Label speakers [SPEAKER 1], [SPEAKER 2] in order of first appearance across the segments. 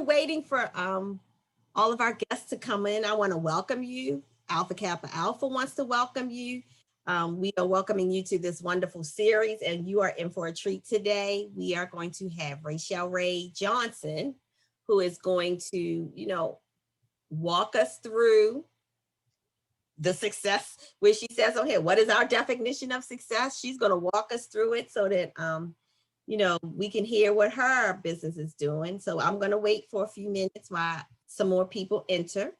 [SPEAKER 1] waiting for all of our guests to come in, I want to welcome you. Alpha Kappa Alpha wants to welcome you. We are welcoming you to this wonderful series, and you are in for a treat today. We are going to have Rachelle Ray Johnson, who is going to, walk us through the success, where she says, okay, what is our definition of success? She's going to walk us through it so that, we can hear what her business is doing. So I'm going to wait for a few minutes while some more people enter,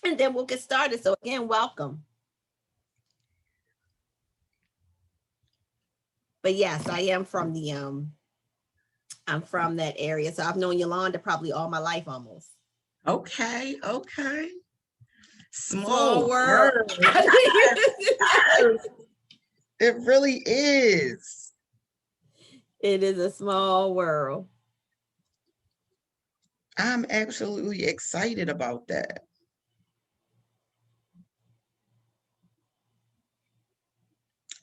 [SPEAKER 1] and then we'll get started. So again, welcome. But yes, I am from the, I'm from that area. So I've known Yolanda probably all my life almost.
[SPEAKER 2] Okay.
[SPEAKER 1] Small world.
[SPEAKER 2] It really is.
[SPEAKER 1] It is a small world.
[SPEAKER 2] I'm absolutely excited about that.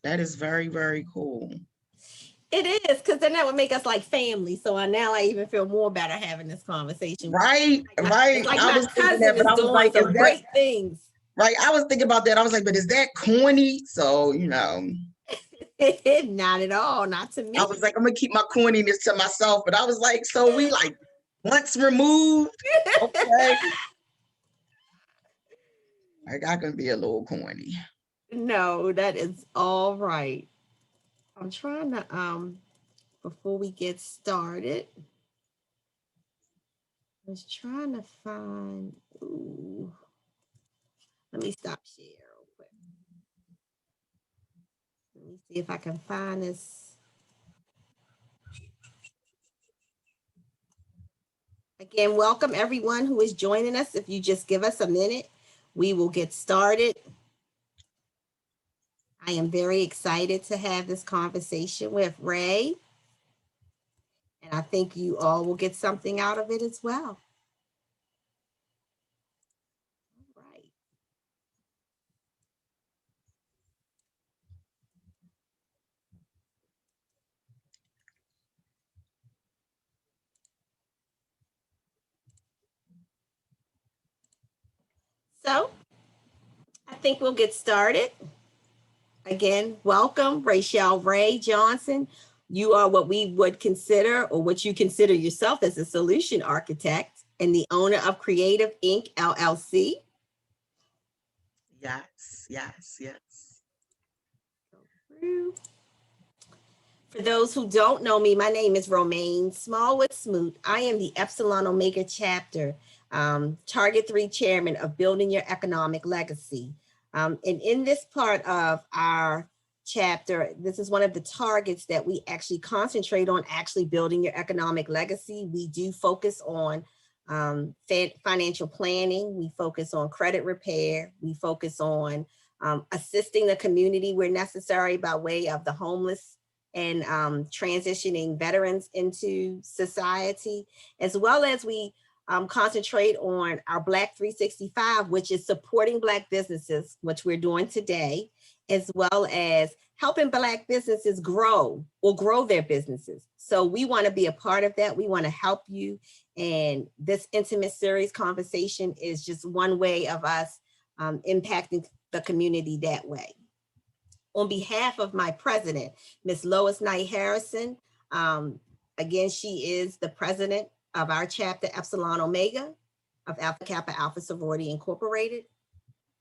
[SPEAKER 2] That is very, very cool.
[SPEAKER 1] It is, because then that would make us like family. So now I even feel more better having this conversation.
[SPEAKER 2] Right.
[SPEAKER 1] It's like my cousin is doing some great things.
[SPEAKER 2] Right. I was thinking about that. I was like, but is that corny? So,
[SPEAKER 1] Not at all. Not to me.
[SPEAKER 2] I was like, I'm going to keep my corniness to myself. But I was like, so we like once removed. Okay. Like I can be a little corny.
[SPEAKER 1] No, that is all right. I'm trying to, before we get started, I was trying to find, let me stop share real quick. Let me see if I can find this. Again, welcome everyone who is joining us. If you just give us a minute, we will get started. I am very excited to have this conversation with Ray. And I think you all will get something out of it as well. All right. So I think we'll get started. Again, welcome, Rachelle Ray Johnson. You are what we would consider, or what you consider yourself, as a solution architect and the owner of Creative Inc. LLC.
[SPEAKER 2] Yes.
[SPEAKER 1] For those who don't know me, my name is Romaine Smallwood Smoot. I am the Epsilon Omega Chapter, Target 3 Chairman of Building Your Economic Legacy. And in this part of our chapter, this is one of the targets that we actually concentrate on, actually building your economic legacy. We do focus on financial planning. We focus on credit repair. We focus on assisting the community where necessary by way of the homeless and transitioning veterans into society, as well as we concentrate on our Black 365, which is supporting Black businesses, which we're doing today, as well as helping Black businesses grow their businesses. So we want to be a part of that. We want to help you. And this intimate series conversation is just one way of us impacting the community that way. On behalf of my president, Ms. Lois Knight Harrison, again, she is the president of our chapter Epsilon Omega of Alpha Kappa Alpha Sorority Incorporated.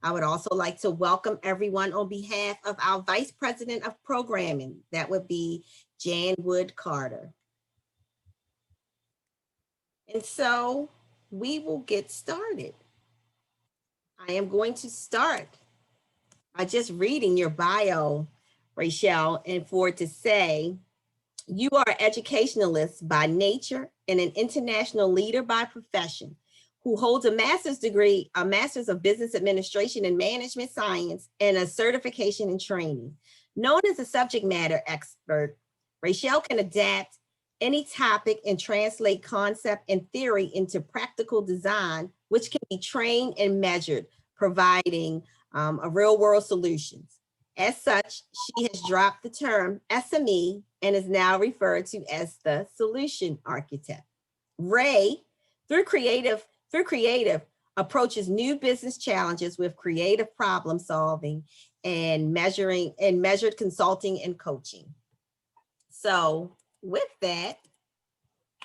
[SPEAKER 1] I would also like to welcome everyone on behalf of our Vice President of Programming. That would be Jan Wood Carter. And so we will get started. I am going to start by just reading your bio, Rachelle, and for it to say, you are an educationalist by nature and an international leader by profession, who holds a master's degree, a master's of business administration and management science, and a certification in training. Known as a subject matter expert, Raechelle can adapt any topic and translate concept and theory into practical design, which can be trained and measured, providing a real world solutions. As such, she has dropped the term SME and is now referred to as the solution architect. Ray through creative approaches new business challenges with creative problem solving and measured consulting and coaching. So with that,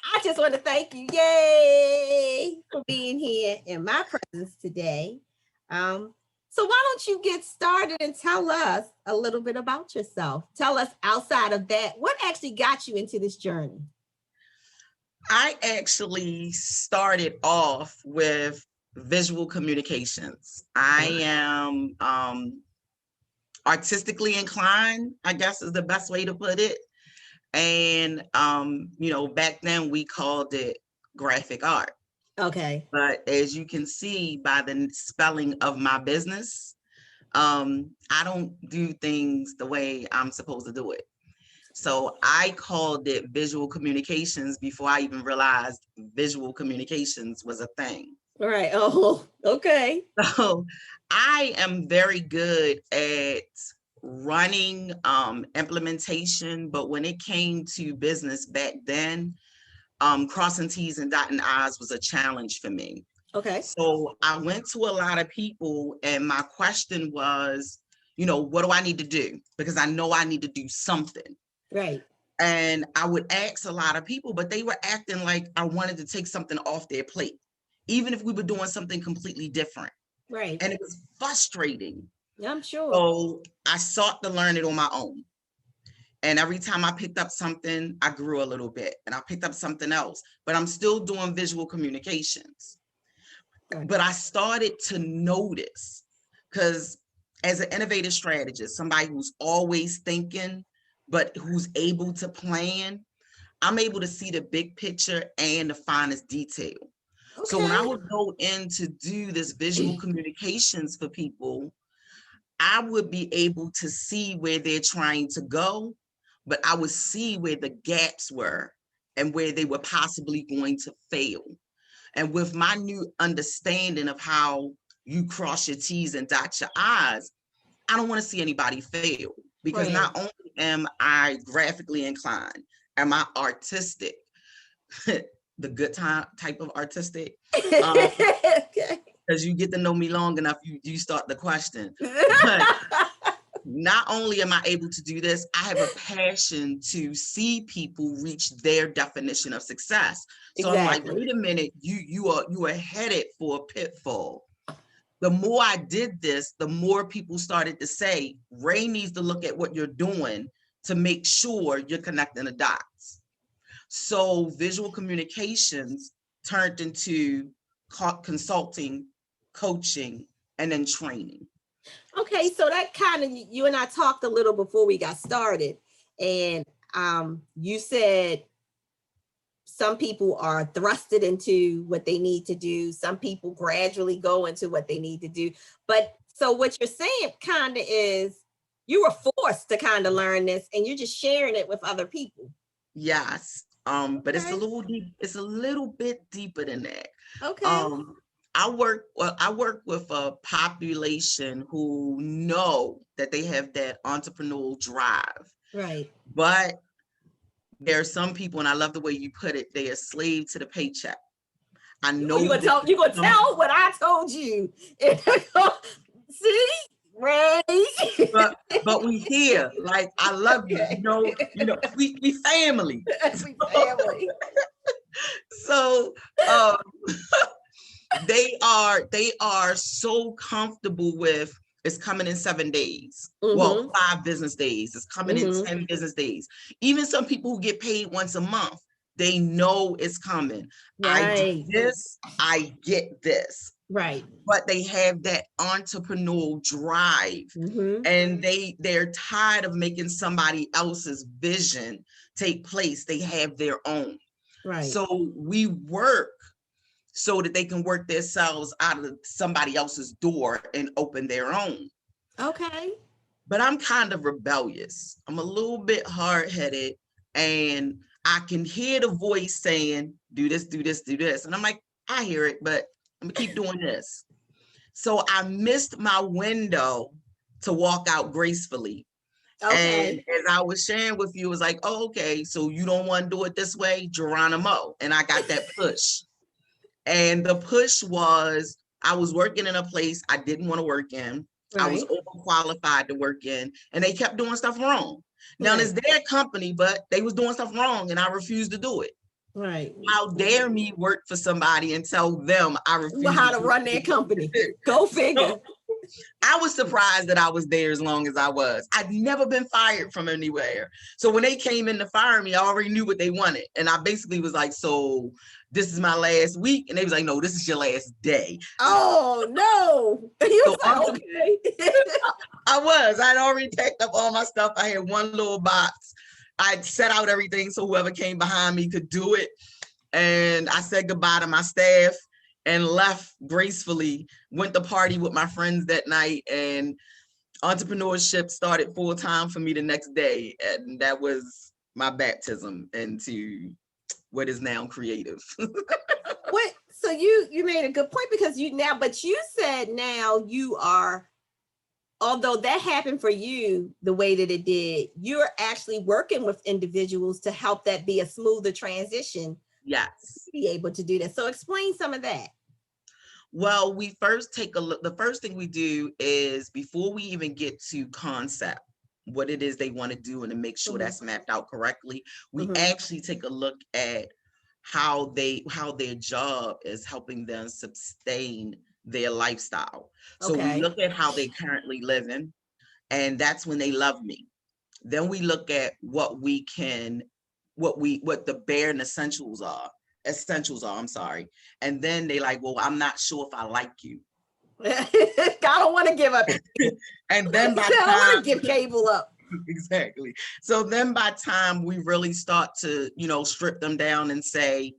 [SPEAKER 1] I just want to thank you, yay, for being here in my presence today. So why don't you get started and tell us a little bit about yourself? Tell us outside of that, what actually got you into this journey?
[SPEAKER 2] I actually started off with visual communications. I am artistically inclined, I guess is the best way to put it. And, back then we called it graphic art.
[SPEAKER 1] Okay.
[SPEAKER 2] But as you can see by the spelling of my business, I don't do things the way I'm supposed to do it. So I called it visual communications before I even realized visual communications was a thing.
[SPEAKER 1] All right. Oh, okay.
[SPEAKER 2] So I am very good at running implementation, but when it came to business back then, crossing T's and dotting I's was a challenge for me.
[SPEAKER 1] Okay.
[SPEAKER 2] So I went to a lot of people and my question was, what do I need to do? Because I know I need to do something.
[SPEAKER 1] Right.
[SPEAKER 2] And I would ask a lot of people, but they were acting like I wanted to take something off their plate, even if we were doing something completely different.
[SPEAKER 1] Right.
[SPEAKER 2] And it was frustrating.
[SPEAKER 1] Yeah, I'm sure.
[SPEAKER 2] So I sought to learn it on my own. And every time I picked up something, I grew a little bit and I picked up something else, but I'm still doing visual communications.
[SPEAKER 1] Right.
[SPEAKER 2] But I started to notice, because as an innovative strategist, somebody who's always thinking, but who's able to plan, I'm able to see the big picture and the finest detail. Okay. So when I would go in to do this visual communications for people, I would be able to see where they're trying to go, but I would see where the gaps were and where they were possibly going to fail. And with my new understanding of how you cross your T's and dot your I's, I don't want to see anybody fail, because right. Not only am I graphically inclined, am I artistic, the good type of artistic. Okay. Because you get to know me long enough, you start the question. But not only am I able to do this, I have a passion to see people reach their definition of success. So exactly. I'm like, wait a minute, you are headed for a pitfall. The more I did this, the more people started to say, Ray needs to look at what you're doing to make sure you're connecting the dots. So visual communications turned into consulting, coaching, and then training.
[SPEAKER 1] Okay, so that kind of, you and I talked a little before we got started, and you said some people are thrusted into what they need to do. Some people gradually go into what they need to do. But so what you're saying kind of is you were forced to kind of learn this and you're just sharing it with other people.
[SPEAKER 2] Yes. But it's a little deep, it's a little bit deeper than that.
[SPEAKER 1] Okay.
[SPEAKER 2] I work with a population who know that they have that entrepreneurial drive.
[SPEAKER 1] Right.
[SPEAKER 2] But there are some people, and I love the way you put it, they are slave to the paycheck. I know
[SPEAKER 1] you're gonna tell what I told you. See? Ray.
[SPEAKER 2] but we here. Like, I love you. You know, we family.
[SPEAKER 1] We family.
[SPEAKER 2] So they are so comfortable with it's coming in 7 days. Mm-hmm. Well, 5 business days. It's coming in 10 business days. Even some people who get paid once a month, they know it's coming. Right. I do this, I get this.
[SPEAKER 1] Right.
[SPEAKER 2] But they have that entrepreneurial drive, and they're tired of making somebody else's vision take place. They have their own. Right. So we work so that they can work themselves out of somebody else's door and open their own.
[SPEAKER 1] Okay.
[SPEAKER 2] But I'm kind of rebellious. I'm a little bit hard-headed, and I can hear the voice saying, do this, do this, do this. And I'm like, I hear it, but I'm gonna keep doing this. So I missed my window to walk out gracefully. Okay. And as I was sharing with you, it was like, oh, okay, so you don't want to do it this way, Geronimo. And I got that push. And the push was, I was working in a place I didn't want to work in. I was
[SPEAKER 1] Right.
[SPEAKER 2] overqualified to work in, and they kept doing stuff wrong. Now
[SPEAKER 1] Right.
[SPEAKER 2] it's their company, but they was doing stuff wrong, and I refused to do it.
[SPEAKER 1] Right.
[SPEAKER 2] How dare me work for somebody and tell them I
[SPEAKER 1] Well,
[SPEAKER 2] refuse to
[SPEAKER 1] how to
[SPEAKER 2] do
[SPEAKER 1] run their company. Go figure.
[SPEAKER 2] so I was surprised that I was there as long as I was. I'd never been fired from anywhere. So when they came in to fire me, I already knew what they wanted. And I basically was like, so this is my last week. And they was like, no, this is your last day.
[SPEAKER 1] Oh no. He was
[SPEAKER 2] So
[SPEAKER 1] like, okay.
[SPEAKER 2] I'd already packed up all my stuff. I had one little box. I'd set out everything so whoever came behind me could do it. And I said goodbye to my staff and left gracefully, went to party with my friends that night, and entrepreneurship started full time for me the next day. And that was my baptism into what is now creative.
[SPEAKER 1] What? So you made a good point, because but you said now you are, although that happened for you the way that it did, you're actually working with individuals to help that be a smoother transition.
[SPEAKER 2] Yes.
[SPEAKER 1] Be able to do that. So explain some of that.
[SPEAKER 2] Well, we first take a look. The first thing we do is, before we even get to concept, what it is they want to do and to make sure that's mapped out correctly, we actually take a look at how their job is helping them sustain their lifestyle. So we look at how they currently living, and that's when they love me. Then we look at what the bare essentials are, I'm sorry. And then they like, well, I'm not sure if I like you.
[SPEAKER 1] I don't want to give up.
[SPEAKER 2] And then by
[SPEAKER 1] I don't want
[SPEAKER 2] time
[SPEAKER 1] to give cable up.
[SPEAKER 2] exactly. So then by time we really start to, strip them down and say,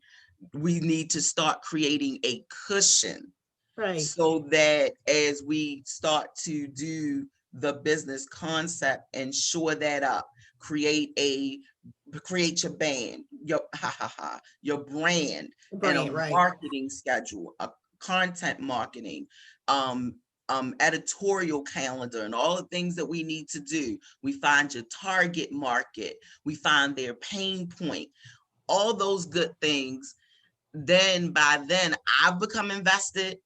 [SPEAKER 2] we need to start creating a cushion.
[SPEAKER 1] Right.
[SPEAKER 2] So that as we start to do the business concept and shore that up, create your band, your brand, and a marketing schedule, a content marketing, editorial calendar, and all the things that we need to do. We find your target market, we find their pain point, all those good things. Then by then I've become invested.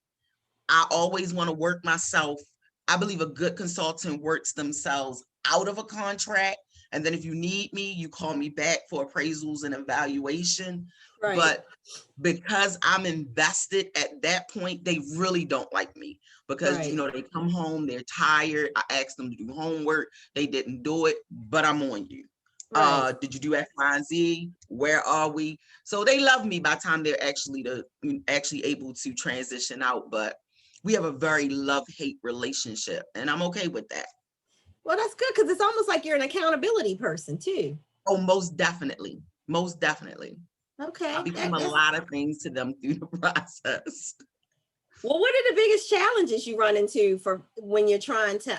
[SPEAKER 2] I always want to work myself. I believe a good consultant works themselves out of a contract. And then if you need me, you call me back for appraisals and evaluation. Right. But because I'm invested at that point, they really don't like me because, they come home, they're tired. I asked them to do homework. They didn't do it, but I'm on you. Right. Did you do X, Y, and Z? Where are we? So they love me by the time they're actually able to transition out. But we have a very love-hate relationship, and I'm okay with that.
[SPEAKER 1] Well, that's good, because it's almost like you're an accountability person too.
[SPEAKER 2] Oh, most definitely. Most definitely.
[SPEAKER 1] Okay.
[SPEAKER 2] I become a lot of things to them through the process.
[SPEAKER 1] Well, what are the biggest challenges you run into when you're trying to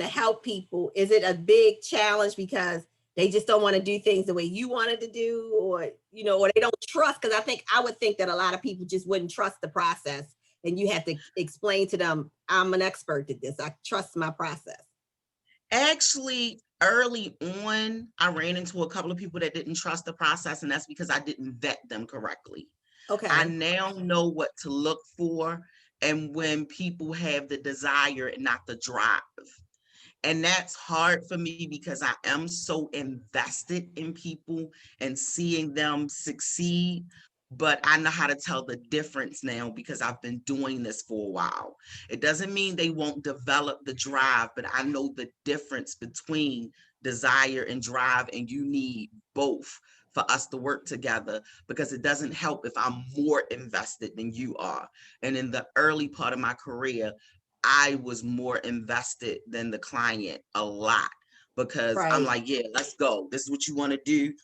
[SPEAKER 1] help people? Is it a big challenge because they just don't want to do things the way you wanted to do, or or they don't trust? Because I would think that a lot of people just wouldn't trust the process, and you have to explain to them, I'm an expert at this. I trust my process.
[SPEAKER 2] Actually, early on, I ran into a couple of people that didn't trust the process, and that's because I didn't vet them correctly. Okay. I now know what to look for, and when people have the desire and not the drive. And that's hard for me because I am so invested in people and seeing them succeed. But I know how to tell the difference now because I've been doing this for a while. It doesn't mean they won't develop the drive, but I know the difference between desire and drive, and you need both for us to work together, because it doesn't help if I'm more invested than you are. And in the early part of my career, I was more invested than the client a lot, because I'm like, yeah, let's go. This is what you want to do.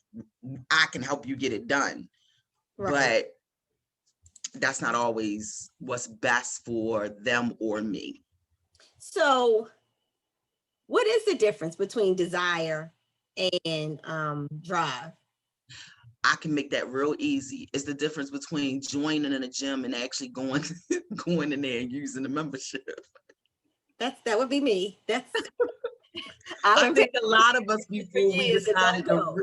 [SPEAKER 2] I can help you get it done. But that's not always what's best for them or me.
[SPEAKER 1] So what is the difference between desire and drive?
[SPEAKER 2] I can make that real easy. It's the difference between joining in a gym and actually going in there and using the membership.
[SPEAKER 1] That would be me.
[SPEAKER 2] I think a lot of us before we decided to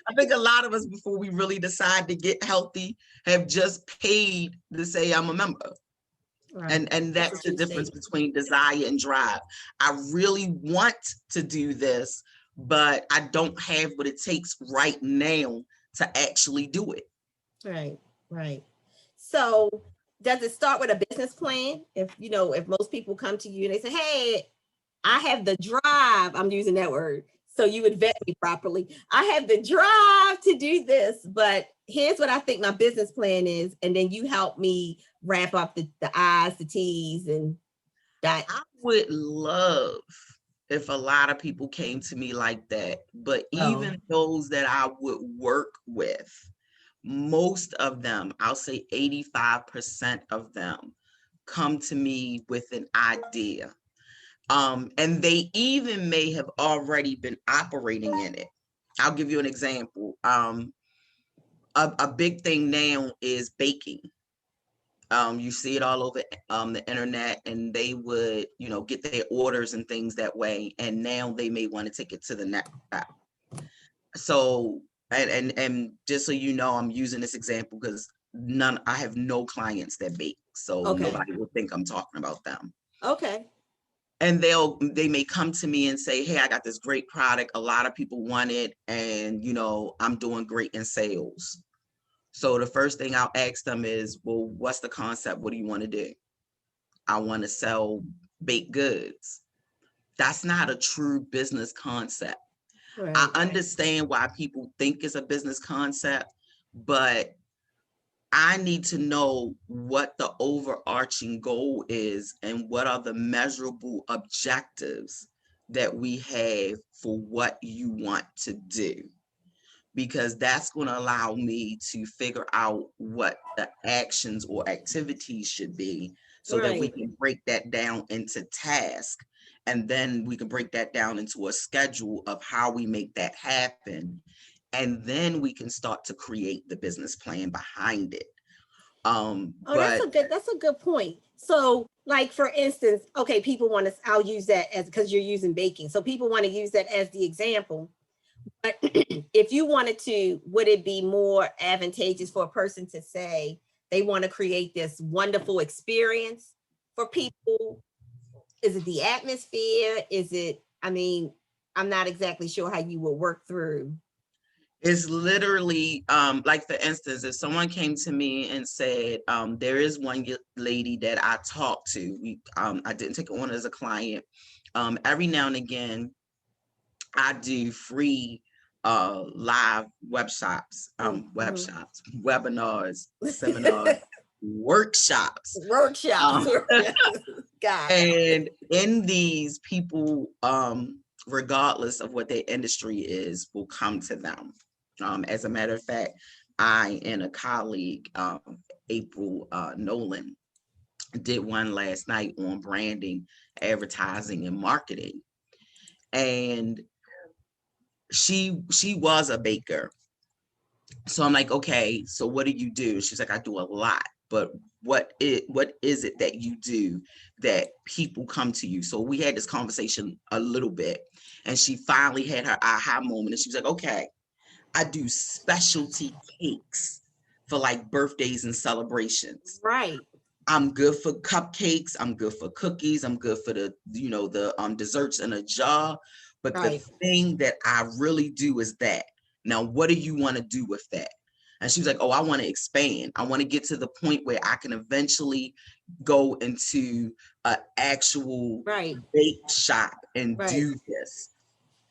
[SPEAKER 2] I think a lot of us, before we really decide to get healthy, have just paid to say I'm a member.
[SPEAKER 1] Right.
[SPEAKER 2] And that's the difference between desire and drive. I really want to do this, but I don't have what it takes right now to actually do it.
[SPEAKER 1] Right, right. So does it start with a business plan? If if most people come to you and they say, "Hey, I have the drive," I'm using that word, so you would vet me properly. "I have the drive to do this, but here's what I think my business plan is," and then you help me wrap up the I's, the T's, and that.
[SPEAKER 2] I would love if a lot of people came to me like that, but
[SPEAKER 1] Oh,
[SPEAKER 2] even those that I would work with, most of them, I'll say 85% of them, come to me with an idea. And they even may have already been operating in it. I'll give you an example. A big thing now is baking. You see it all over the internet, and they would, get their orders and things that way. And now they may want to take it to the next step. So, and just so you know, I'm using this example because I have no clients that bake, so
[SPEAKER 1] okay,
[SPEAKER 2] nobody will think I'm talking about them.
[SPEAKER 1] okay,
[SPEAKER 2] And they may come to me and say, "Hey, I got this great product. A lot of people want it, and I'm doing great in sales." So the first thing I'll ask them is, "Well, what's the concept? What do you want to do?" "I want to sell baked goods." That's not a true business concept. I
[SPEAKER 1] right,
[SPEAKER 2] understand why people think it's a business concept, but I need to know what the overarching goal is and what are the measurable objectives that we have for what you want to do, because that's going to allow me to figure out what the actions or activities should be so that we
[SPEAKER 1] right.
[SPEAKER 2] can break that down into tasks. And then we can break that down into a schedule of how we make that happen. And then we can start to create the business plan behind it.
[SPEAKER 1] Oh,
[SPEAKER 2] But
[SPEAKER 1] that's a good point. So, like for instance, okay, people want to. I'll use that as because you're using baking, so people want to use that as the example. But if you wanted to, would it be more advantageous for a person to say they want to create this wonderful experience for people? Is it the atmosphere? Is it? I mean, I'm not exactly sure how you will work through.
[SPEAKER 2] it's literally like, for instance, if someone came to me and said, there is one lady that I talked to, I didn't take her on as a client. Every now and again, I do free live webinars, seminars, workshops.
[SPEAKER 1] Workshops.
[SPEAKER 2] Um,
[SPEAKER 1] Got it.
[SPEAKER 2] and in these, people, regardless of what their industry is, will come to them. As a matter of fact, I and a colleague, April Nolan, did one last night on branding, advertising, and marketing. And she was a baker. So I'm like, "Okay, so what do you do?" She's like, "I do a lot, but what is it that you do that people come to you?" So we had this conversation a little bit, and she finally had her aha moment, and she was like, "Okay, I do specialty cakes for like birthdays and celebrations.
[SPEAKER 1] Right.
[SPEAKER 2] I'm good for cupcakes. I'm good for cookies. I'm good for the desserts in a jar. But the
[SPEAKER 1] Right.
[SPEAKER 2] thing that I really do is that. Now, what do you want to do with that?" And she was like, "Oh, I want to expand. I want to get to the point where I can eventually go into an actual
[SPEAKER 1] Right.
[SPEAKER 2] bake shop and
[SPEAKER 1] Right.
[SPEAKER 2] do this.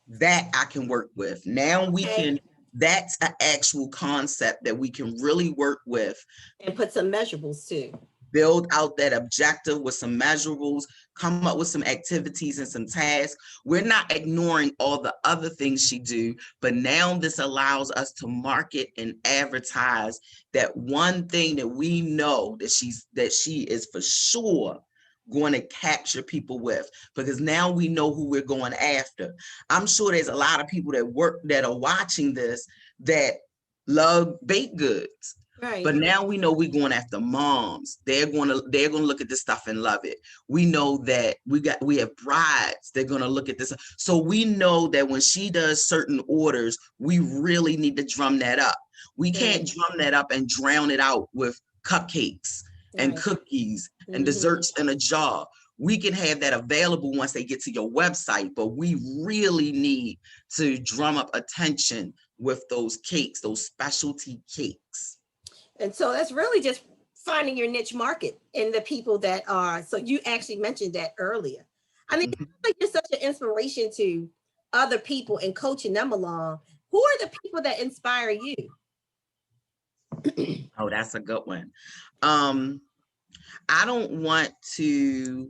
[SPEAKER 2] That I can work with." Now we
[SPEAKER 1] Okay.
[SPEAKER 2] can, that's an actual concept that we can really work with,
[SPEAKER 1] And put some measurables too.
[SPEAKER 2] build out that objective with some measurables, come up with some activities and some tasks. We're not ignoring all the other things she do, but now this allows us to market and advertise that one thing that we know that she is for sure going to capture people with, because now we know who we're going after. I'm sure there's a lot of people that are watching this that love baked goods.
[SPEAKER 1] Right.
[SPEAKER 2] But now we know we're going after moms. They're gonna look at this stuff and love it. We know that we have brides. They're gonna look at this. So we know that when she does certain orders, we really need to drum that up. We can't drum that up and drown it out with cupcakes and
[SPEAKER 1] Right.
[SPEAKER 2] cookies and desserts in a jar. We can have that available once they get to your website, but we really need to drum up attention with those cakes, those specialty cakes.
[SPEAKER 1] And so that's really just finding your niche market and the people that are, so you actually mentioned that earlier. I mean,
[SPEAKER 2] Mhm.
[SPEAKER 1] like you're such an inspiration to other people and coaching them along. Who are the people that inspire you?
[SPEAKER 2] Oh, that's a good one. Um, I don't want to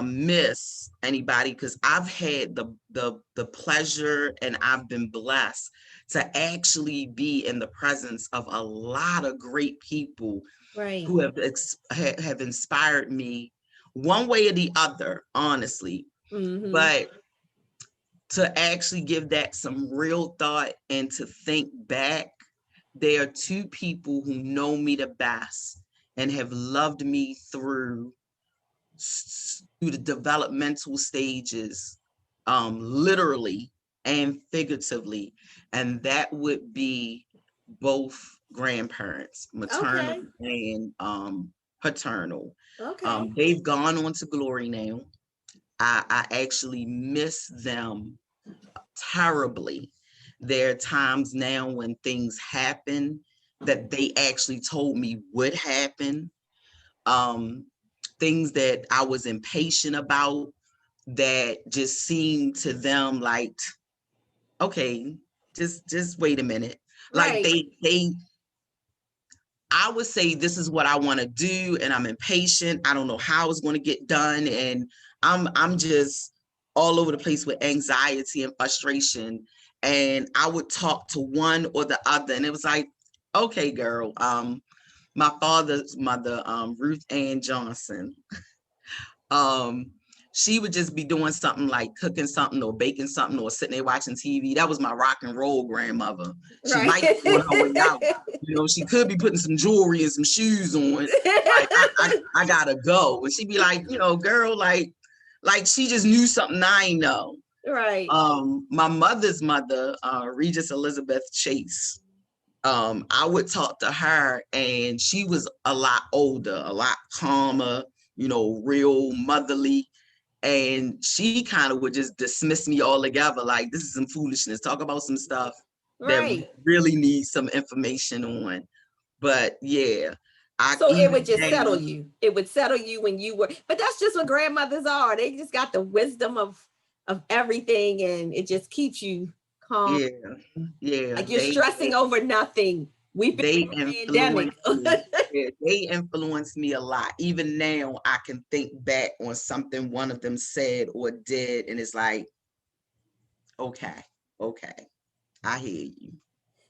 [SPEAKER 2] miss anybody because I've had the pleasure and I've been blessed to actually be in the presence of a lot of great people
[SPEAKER 1] Right.
[SPEAKER 2] who have inspired me one way or the other, honestly. But to actually give that some real thought and to think back, there are two people who know me the best and have loved me through the developmental stages, literally and figuratively, and that would be both grandparents, maternal
[SPEAKER 1] Okay.
[SPEAKER 2] and paternal.
[SPEAKER 1] Okay.
[SPEAKER 2] They've gone on to glory now. I actually miss them terribly. There are times now when things happen that they actually told me would happen. Um, Things that I was impatient about that just seemed to them like, okay, just wait a minute. Like
[SPEAKER 1] Right.
[SPEAKER 2] they I would say this is what I want to do and I'm impatient. I don't know how it's going to get done and I'm just all over the place with anxiety and frustration and I would talk to one or the other and it was like, okay, girl, my father's mother, Ruth Ann Johnson, um, she would just be doing something like cooking something or baking something or sitting there watching TV. That was my rock and roll grandmother. She
[SPEAKER 1] Right.
[SPEAKER 2] might be on her way out. You know, she could be putting some jewelry and some shoes on. Like I gotta go. And she'd be like, you know, girl, like she just knew something I ain't know.
[SPEAKER 1] Right.
[SPEAKER 2] My mother's mother, Regis Elizabeth Chase. I would talk to her and she was a lot older, a lot calmer, you know, real motherly. And she kind of would just dismiss me altogether. Like, this is some foolishness. Talk about some stuff that we
[SPEAKER 1] Right.
[SPEAKER 2] really need some information on. But yeah, I
[SPEAKER 1] So it would
[SPEAKER 2] even
[SPEAKER 1] just settle
[SPEAKER 2] now,
[SPEAKER 1] you. It would settle you when you were, but that's just what grandmothers are. They just got the wisdom of everything and it just keeps you calm.
[SPEAKER 2] yeah, yeah,
[SPEAKER 1] Like you're stressing over nothing. We've been
[SPEAKER 2] they
[SPEAKER 1] through a pandemic.
[SPEAKER 2] influence me. Yeah, they influence me a lot. Even now, I can think back on something one of them said or did, and it's like, okay, okay, I hear you.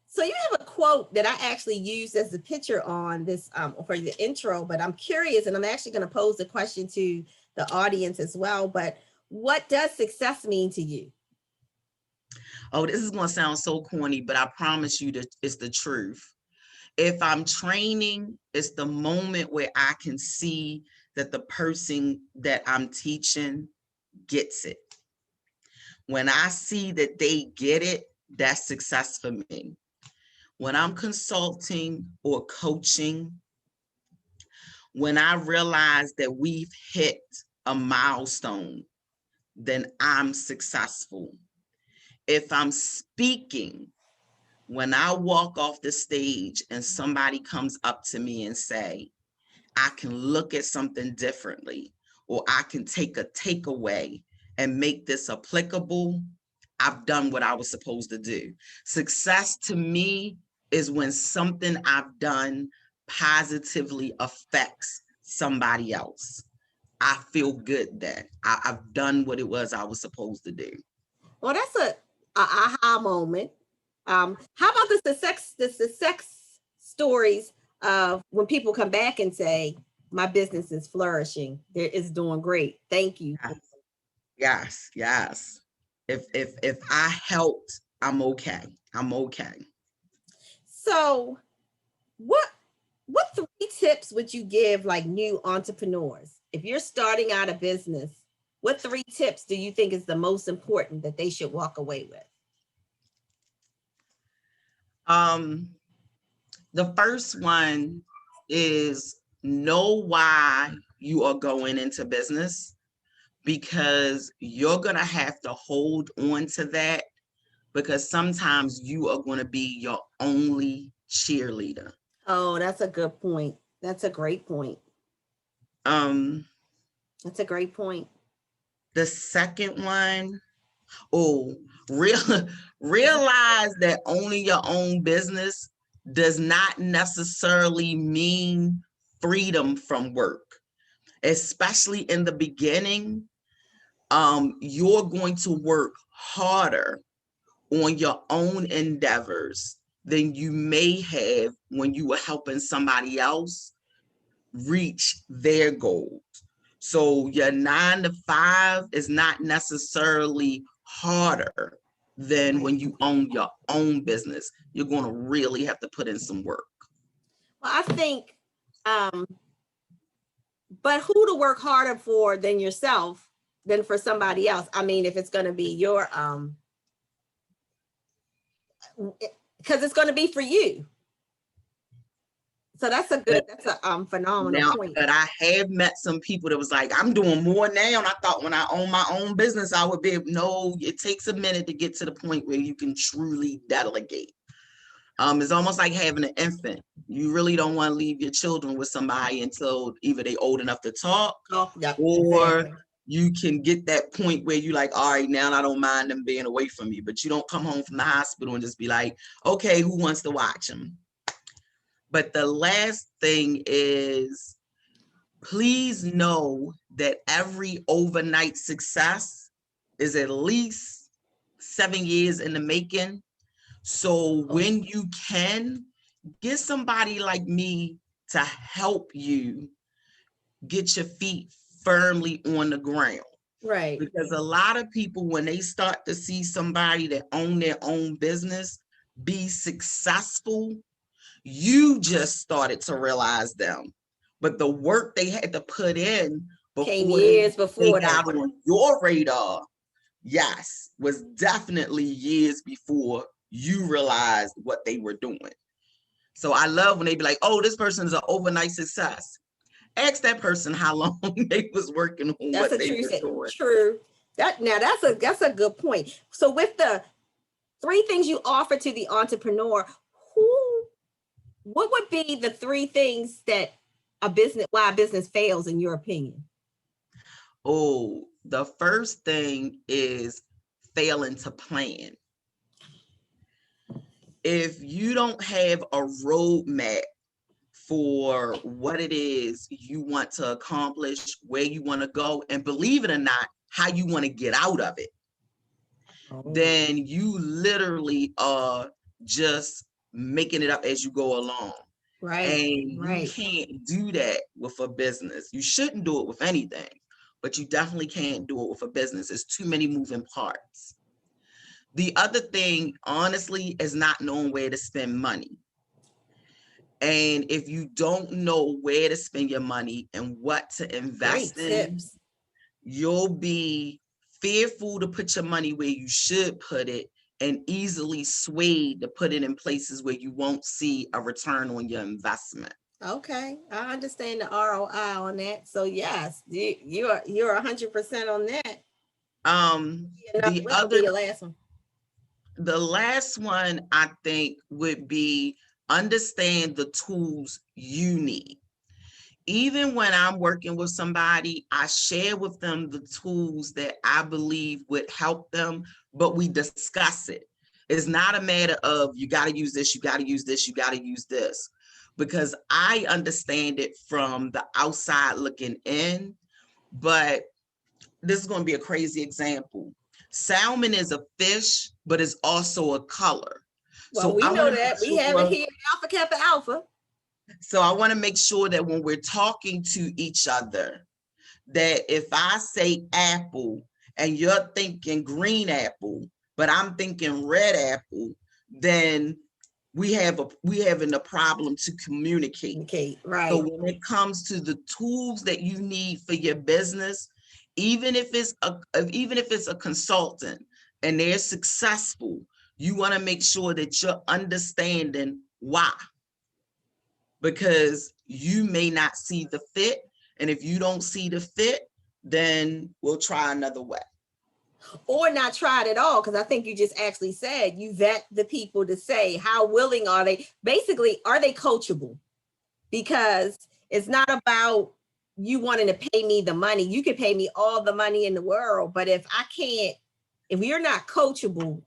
[SPEAKER 1] So you have a quote that I actually used as the picture on this for the intro, but I'm curious and I'm actually going to pose the question to the audience as well. But what does success mean to you?
[SPEAKER 2] Oh, this is gonna sound so corny, but I promise you that it's the truth. If I'm training, it's the moment where I can see that the person that I'm teaching gets it. When I see that they get it, that's success for me. When I'm consulting or coaching, when I realize that we've hit a milestone, then I'm successful. If I'm speaking, when I walk off the stage and somebody comes up to me and say, I can look at something differently, or I can take a takeaway and make this applicable, I've done what I was supposed to do. Success to me is when something I've done positively affects somebody else. I feel good that I've done what it was I was supposed to do.
[SPEAKER 1] Well, that's a aha moment. How about the success stories of when people come back and say, my business is flourishing. It's doing great. Thank you.
[SPEAKER 2] Yes, yes, yes. If I helped, I'm okay. I'm okay.
[SPEAKER 1] So what 3 tips would you give like new entrepreneurs? If you're starting out a business, what 3 tips do you think is the most important that they should walk away with?
[SPEAKER 2] The first one is know why you are going into business, because you're going to have to hold on to that, because sometimes you are going to be your only cheerleader.
[SPEAKER 1] Oh, that's a good point. That's a great point.
[SPEAKER 2] Um,
[SPEAKER 1] That's a great point.
[SPEAKER 2] the second one, oh, real, realize that owning your own business does not necessarily mean freedom from work, especially in the beginning. You're going to work harder on your own endeavors than you may have when you were helping somebody else reach their goals. So your 9 to 5 is not necessarily harder than when you own your own business. You're going to really have to put in some work.
[SPEAKER 1] Well, I think, but who to work harder for than yourself than for somebody else? I mean, if it's going to be your, because it's going to be for you. So that's a phenomenal
[SPEAKER 2] Now,
[SPEAKER 1] point.
[SPEAKER 2] but I have met some people that was like, I'm doing more now. And I thought when I own my own business, I would be, no, it takes a minute to get to the point where you can truly delegate. It's almost like having an infant. You really don't want to leave your children with somebody until either they old enough to talk, or exactly, you can get that point where you like, all right, now I don't mind them being away from you, but you don't come home from the hospital and just be like, okay, who wants to watch them? But the last thing is, please know that every overnight success is at least 7 years in the making. So when you can, get somebody like me to help you get your feet firmly on the ground.
[SPEAKER 1] Right.
[SPEAKER 2] Because a lot of people, when they start to see somebody that own their own business be successful, you just started to realize them. But the work they had to put in before they got on your radar, yes, was definitely years before you realized what they were doing. So I love when they be like, oh, this person is an overnight success. Ask that person how long they was working on what they were doing.
[SPEAKER 1] True. That's a good point. So with the 3 things you offer to the entrepreneur, what would be the 3 things that why a business fails in your opinion?
[SPEAKER 2] Oh, the first thing is failing to plan. If you don't have a roadmap for what it is you want to accomplish, where you want to go, and believe it or not, how you want to get out of it, then you literally are just making it up as you go along. Right. And you can't do that with a business. You shouldn't do it with anything, but you definitely can't do it with a business. It's too many moving parts. The other thing, honestly, is not knowing where to spend money. And if you don't know where to spend your money and what to invest in, you'll be fearful to put your money where you should put it, and easily swayed to put it in places where you won't see a return on your investment.
[SPEAKER 1] Okay, I understand the ROI on that. So yes, you're 100% on that.
[SPEAKER 2] The last one I think would be understand the tools you need. Even when I'm working with somebody, I share with them the tools that I believe would help them, but we discuss it. It's not a matter of you got to use this, you got to use this, you got to use this, because I understand it from the outside looking in. But this is going to be a crazy example. Salmon is a fish, but it's also a color.
[SPEAKER 1] Well, so we know that. We have it here, Alpha Kappa Alpha.
[SPEAKER 2] So I want to make sure that when we're talking to each other, that if I say apple and you're thinking green apple, but I'm thinking red apple, then we having a problem to communicate.
[SPEAKER 1] Okay, right.
[SPEAKER 2] So when it comes to the tools that you need for your business, even if it's a consultant and they're successful, you want to make sure that you're understanding why. Because you may not see the fit. And if you don't see the fit, then we'll try another way.
[SPEAKER 1] Or not try it at all, because I think you just actually said you vet the people to say how willing are they. Basically, are they coachable? Because it's not about you wanting to pay me the money. You can pay me all the money in the world, but if you're not coachable,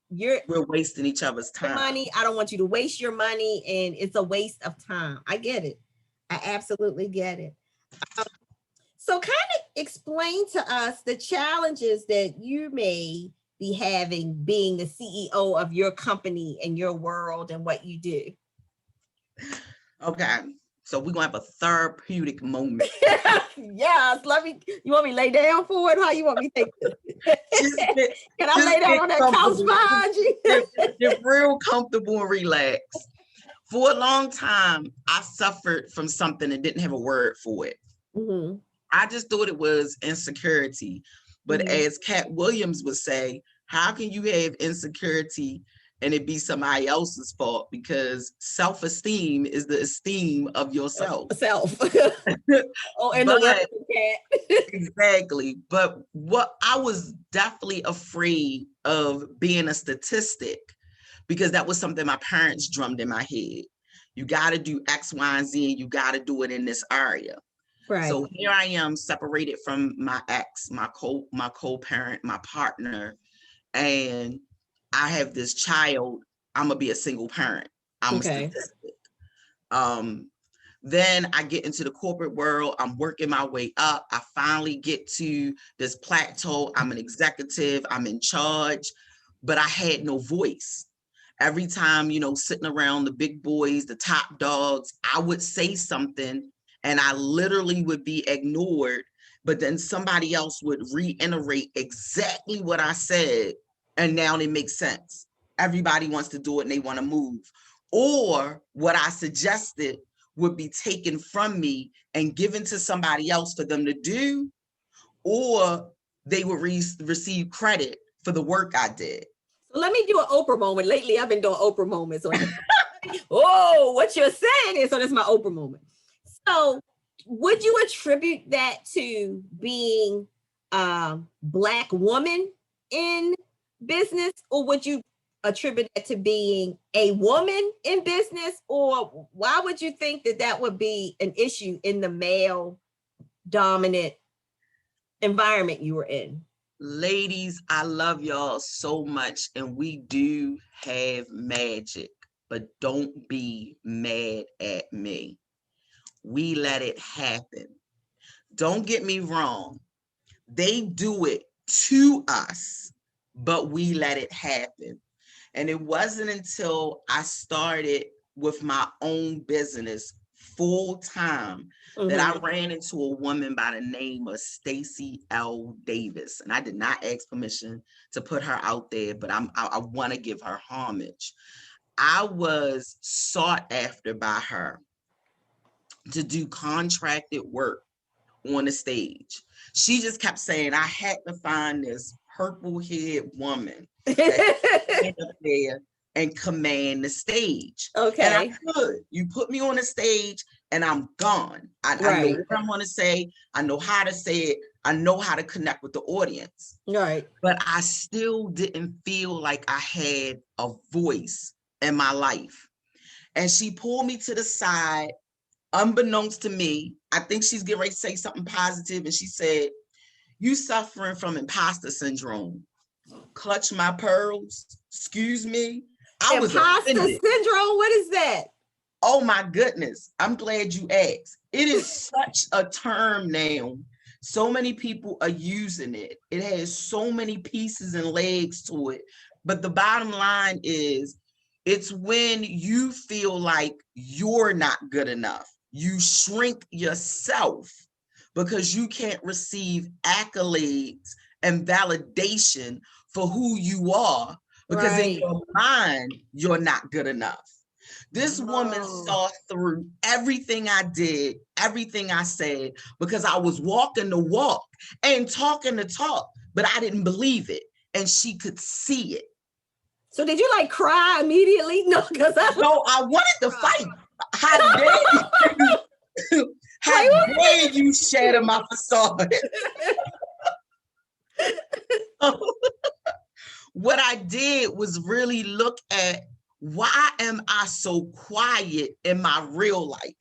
[SPEAKER 2] we're wasting each other's time.
[SPEAKER 1] Money. I don't want you to waste your money, and it's a waste of time. I get it. I absolutely get it. So kind of explain to us the challenges that you may be having being the CEO of your company and your world and what you do.
[SPEAKER 2] Okay. So we're gonna have a therapeutic moment.
[SPEAKER 1] Yes, you want me to lay down for it? How you want me to take this? Can I lay down on that couch behind you?
[SPEAKER 2] Get real comfortable and relaxed. For a long time, I suffered from something and didn't have a word for it. Mm-hmm. I just thought it was insecurity. But as Cat Williams would say, how can you have insecurity and it be somebody else's fault? Because self-esteem is the esteem of yourself. Oh, and the word exactly. But what I was definitely afraid of being a statistic, because that was something my parents drummed in my head. You got to do X, Y, and Z, and you got to do it in this area. Right. So here I am separated from my ex, my co-parent, my partner, and I have this child. I'm gonna be a single parent. I'm a statistic. Then I get into the corporate world. I'm working my way up. I finally get to this plateau. I'm an executive. I'm in charge, but I had no voice. Every time, sitting around the big boys, the top dogs, I would say something and I literally would be ignored, but then somebody else would reiterate exactly what I said, and now it makes sense. Everybody wants to do it and they want to move. Or what I suggested would be taken from me and given to somebody else for them to do, or they would receive credit for the work I did.
[SPEAKER 1] So let me do an Oprah moment. Lately, I've been doing Oprah moments. Oh, what you're saying is, so that's my Oprah moment. So would you attribute that to being a Black woman in business, or would you attribute it to being a woman in business? Or why would you think that would be an issue in the male dominant environment you were in?
[SPEAKER 2] Ladies, I love y'all so much, and we do have magic, but don't be mad at me. We let it happen. Don't get me wrong. They do it to us, but we let it happen. And it wasn't until I started with my own business full time that I ran into a woman by the name of Stacey L. Davis. And I did not ask permission to put her out there, but I want to give her homage. I was sought after by her to do contracted work on the stage. She just kept saying, I had to find this purple-haired woman that stand up there and command the stage. Okay. And I could. You put me on the stage and I'm gone. I know what I'm going to say. I know how to say it. I know how to connect with the audience. Right. But I still didn't feel like I had a voice in my life. And she pulled me to the side, unbeknownst to me. I think she's getting ready to say something positive. And she said, you suffering from imposter syndrome. Clutch my pearls. Excuse me. I was imposter syndrome?
[SPEAKER 1] What is that?
[SPEAKER 2] Oh my goodness. I'm glad you asked. It is such a term now. So many people are using it. It has so many pieces and legs to it. But the bottom line is, it's when you feel like you're not good enough. You shrink yourself because you can't receive accolades and validation for who you are, because in
[SPEAKER 1] Right.
[SPEAKER 2] your mind, you're not good enough. This woman
[SPEAKER 1] Oh,
[SPEAKER 2] saw through everything I did, everything I said, because I was walking the walk and talking the talk, but I didn't believe it. And she could see it.
[SPEAKER 1] so did you like cry immediately? No, because I
[SPEAKER 2] No, I wanted to fight. How dare you? How
[SPEAKER 1] like,
[SPEAKER 2] dare you shatter my facade? What I did was really look at, why am I so quiet in my real life?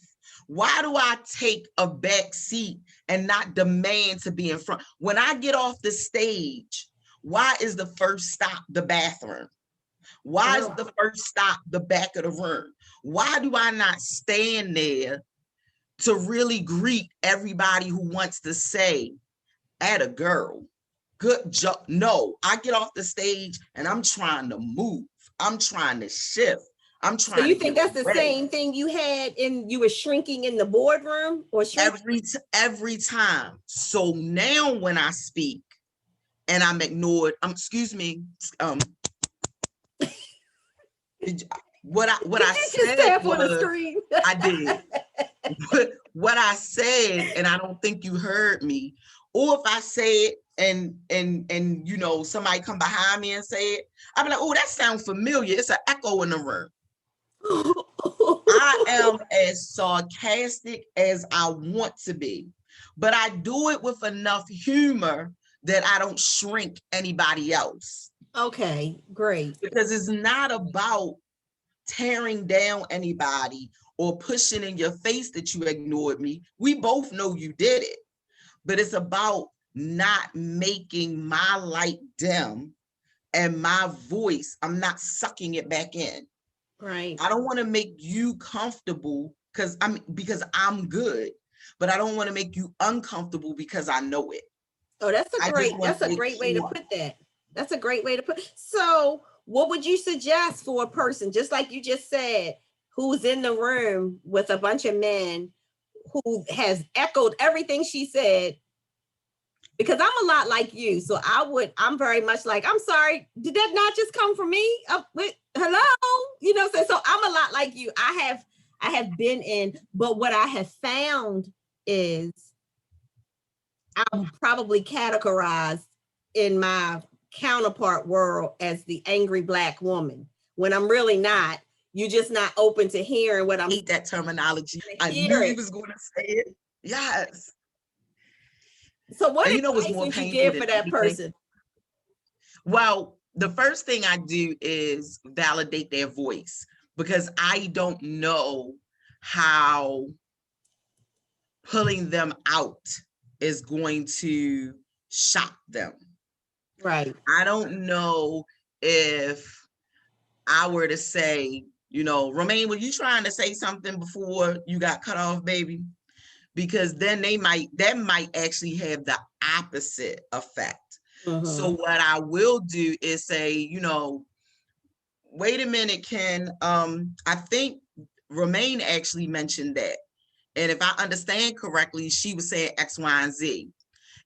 [SPEAKER 2] Why do I take a back seat and not demand to be in front? When I get off the stage, why is the first stop the bathroom? Why is
[SPEAKER 1] oh,
[SPEAKER 2] the first stop the back of the room? Why do I not stand there to really greet everybody who wants to say, at a girl, good job? No, I get off the stage and I'm trying to move. I'm trying to shift. I'm
[SPEAKER 1] so
[SPEAKER 2] trying
[SPEAKER 1] you
[SPEAKER 2] to
[SPEAKER 1] think
[SPEAKER 2] get
[SPEAKER 1] that's the
[SPEAKER 2] ready.
[SPEAKER 1] same thing you had in you were shrinking in the boardroom or shrinking?
[SPEAKER 2] Every time. So now when I speak and I'm ignored, excuse me, um, what
[SPEAKER 1] Did
[SPEAKER 2] I
[SPEAKER 1] you just
[SPEAKER 2] said
[SPEAKER 1] tap on the
[SPEAKER 2] was,
[SPEAKER 1] screen?
[SPEAKER 2] I did. What I said, and I don't think you heard me, or if I say it and you know somebody come behind me and say it, I'll be like, oh, that sounds familiar. It's an echo in the room. I am as sarcastic as I want to be, but I do it with enough humor that I don't shrink anybody else.
[SPEAKER 1] Okay, great.
[SPEAKER 2] Because it's not about tearing down anybody or pushing in your face that you ignored me. We both know you did it, but it's about not making my light dim and my voice, I'm not sucking it back in.
[SPEAKER 1] Right.
[SPEAKER 2] I don't want to make you comfortable because I'm good, but I don't want to make you uncomfortable because I know it.
[SPEAKER 1] Oh,
[SPEAKER 2] I just want
[SPEAKER 1] that's
[SPEAKER 2] to
[SPEAKER 1] a
[SPEAKER 2] make
[SPEAKER 1] great way to
[SPEAKER 2] sure.
[SPEAKER 1] put that. That's a great way to put. So, what would you suggest for a person, just like you just said, who's in the room with a bunch of men who has echoed everything she said? Because I'm a lot like you. So I'm very much like, I'm sorry, did that not just come from me? Hello? You know, so I'm a lot like you. I have been in, but what I have found is I'm probably categorized in my counterpart world as the angry Black woman when I'm really not. You're just not open to hearing what I'm
[SPEAKER 2] Hate that terminology.
[SPEAKER 1] saying.
[SPEAKER 2] I knew
[SPEAKER 1] Hear
[SPEAKER 2] you
[SPEAKER 1] it.
[SPEAKER 2] was going to say it. Yes.
[SPEAKER 1] So, what
[SPEAKER 2] And you know what's
[SPEAKER 1] advice
[SPEAKER 2] more
[SPEAKER 1] would you
[SPEAKER 2] painful
[SPEAKER 1] give
[SPEAKER 2] than
[SPEAKER 1] for that
[SPEAKER 2] anything?
[SPEAKER 1] person?
[SPEAKER 2] Well, the first thing I do is validate their voice, because I don't know how pulling them out is going to shock them.
[SPEAKER 1] Right.
[SPEAKER 2] I don't know if I were to say, you know, Romaine, were you trying to say something before you got cut off, baby? Because then that might actually have the opposite effect. So what I will do is say, you know, wait a minute, Ken. I think Romaine actually mentioned that. And if I understand correctly, she was saying X, Y, and Z,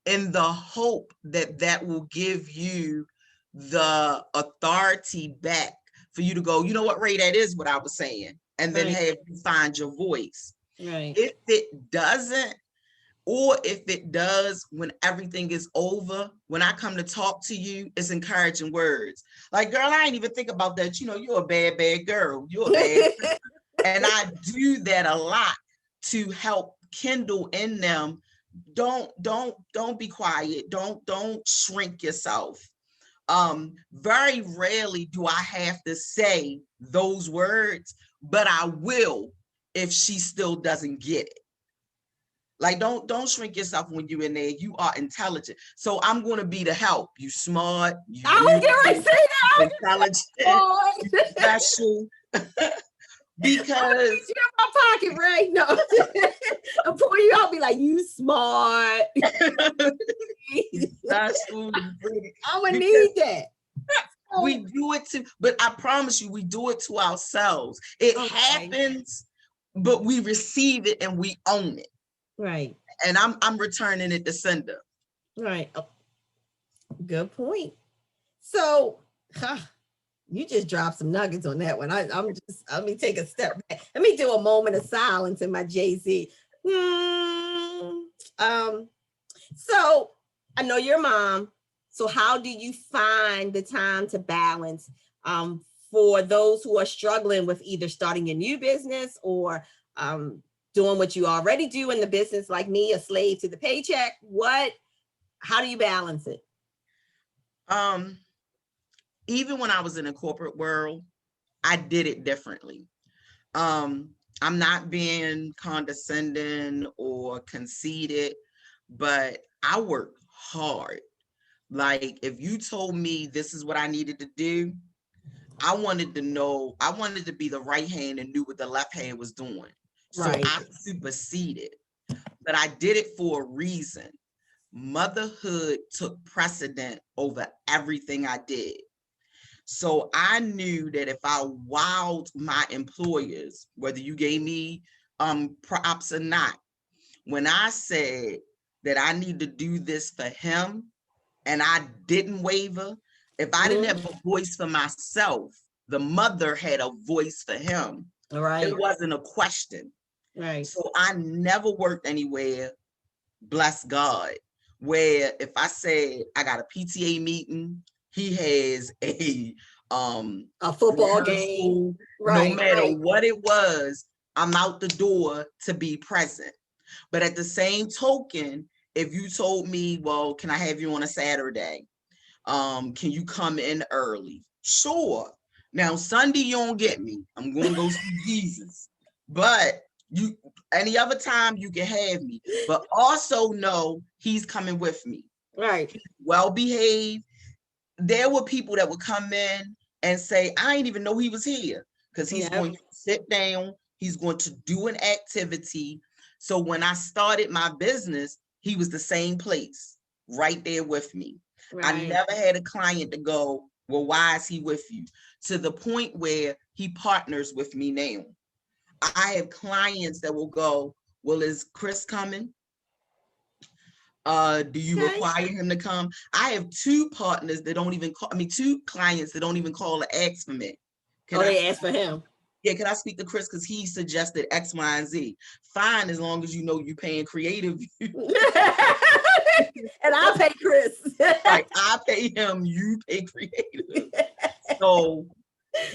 [SPEAKER 2] in the hope that that will give you the authority back for you to go, you know what, Ray, that is what I was saying. And then
[SPEAKER 1] Right.
[SPEAKER 2] have you find your voice.
[SPEAKER 1] Right.
[SPEAKER 2] If it doesn't, or if it does, when everything is over, when I come to talk to you, it's encouraging words. Like, girl, I ain't even think about that. You know, you're a bad, bad girl. You're a bad. And I do that a lot to help kindle in them. Don't be quiet. Don't shrink yourself. Very rarely do I have to say those words, but I will if she still doesn't get it. Like, don't shrink yourself when you're in there. You are intelligent. So I'm going to be the help. You smart, you
[SPEAKER 1] I was getting
[SPEAKER 2] beautiful,
[SPEAKER 1] ready to say
[SPEAKER 2] intelligent,
[SPEAKER 1] that.
[SPEAKER 2] you special.
[SPEAKER 1] I'm
[SPEAKER 2] Because
[SPEAKER 1] in my pocket, right? No, I'm pulling you out. Be like, you smart.
[SPEAKER 2] special,
[SPEAKER 1] I'm gonna
[SPEAKER 2] because
[SPEAKER 1] need that.
[SPEAKER 2] we do it to, but I promise you, we do it to ourselves. It
[SPEAKER 1] Okay.
[SPEAKER 2] happens, but we receive it and we own it.
[SPEAKER 1] Right.
[SPEAKER 2] And I'm returning it to sender.
[SPEAKER 1] Right. Oh, good point. So, You just dropped some nuggets on that one. Let me take a step back. Let me do a moment of silence in my Jay-Z. Um, so I know you're a mom. So how do you find the time to balance for those who are struggling with either starting a new business or doing what you already do in the business, like me, a slave to the paycheck? How do you balance it?
[SPEAKER 2] Even when I was in the corporate world, I did it differently. I'm not being condescending or conceited, but I work hard. Like, if you told me this is what I needed to do, I wanted to know, I wanted to be the right hand and knew what the left hand was doing. So
[SPEAKER 1] Right.
[SPEAKER 2] I superseded, but I did it for a reason. Motherhood took precedent over everything I did. So I knew that if I wowed my employers, whether you gave me props or not, when I said that I need to do this for him and I didn't waver, if I didn't have a voice for myself, the mother had a voice for him.
[SPEAKER 1] Right.
[SPEAKER 2] It wasn't a question.
[SPEAKER 1] Right.
[SPEAKER 2] So I never worked anywhere, bless God, where if I said I got a PTA meeting, he has a
[SPEAKER 1] football game.
[SPEAKER 2] Right, no matter what it was, I'm out the door to be present. But at the same token, if you told me, well, can I have you on a Saturday? Can you come in early? Sure. Now Sunday you don't get me. I'm going to go see Jesus. But you any other time you can have me. But also know he's coming with me.
[SPEAKER 1] Right.
[SPEAKER 2] He's well behaved. There were people that would come in and say, I didn't even know he was here, because he's going to sit down, he's going to do an activity. So when I started my business, he was the same place, right there with me. Right. I never had a client to go, well, why is he with you? To the point where he partners with me now. I have clients that will go, well, is Chris coming? Do you require him to come? I have two partners that don't even call, two clients that don't even call to ask for me.
[SPEAKER 1] They ask for him.
[SPEAKER 2] Yeah, can I speak to Chris? Because he suggested X, Y, and Z. Fine, as long as you know you're paying creative.
[SPEAKER 1] And I'll pay Chris.
[SPEAKER 2] Right, I pay him, you pay creative. So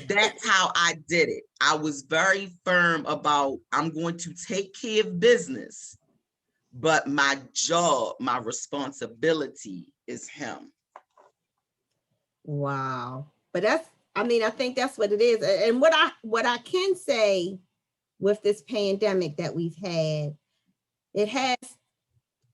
[SPEAKER 2] that's how I did it. I was very firm about, I'm going to take care of business, but my job, my responsibility is him.
[SPEAKER 1] Wow. But I think that's what it is. And what I can say with this pandemic that we've had, it has,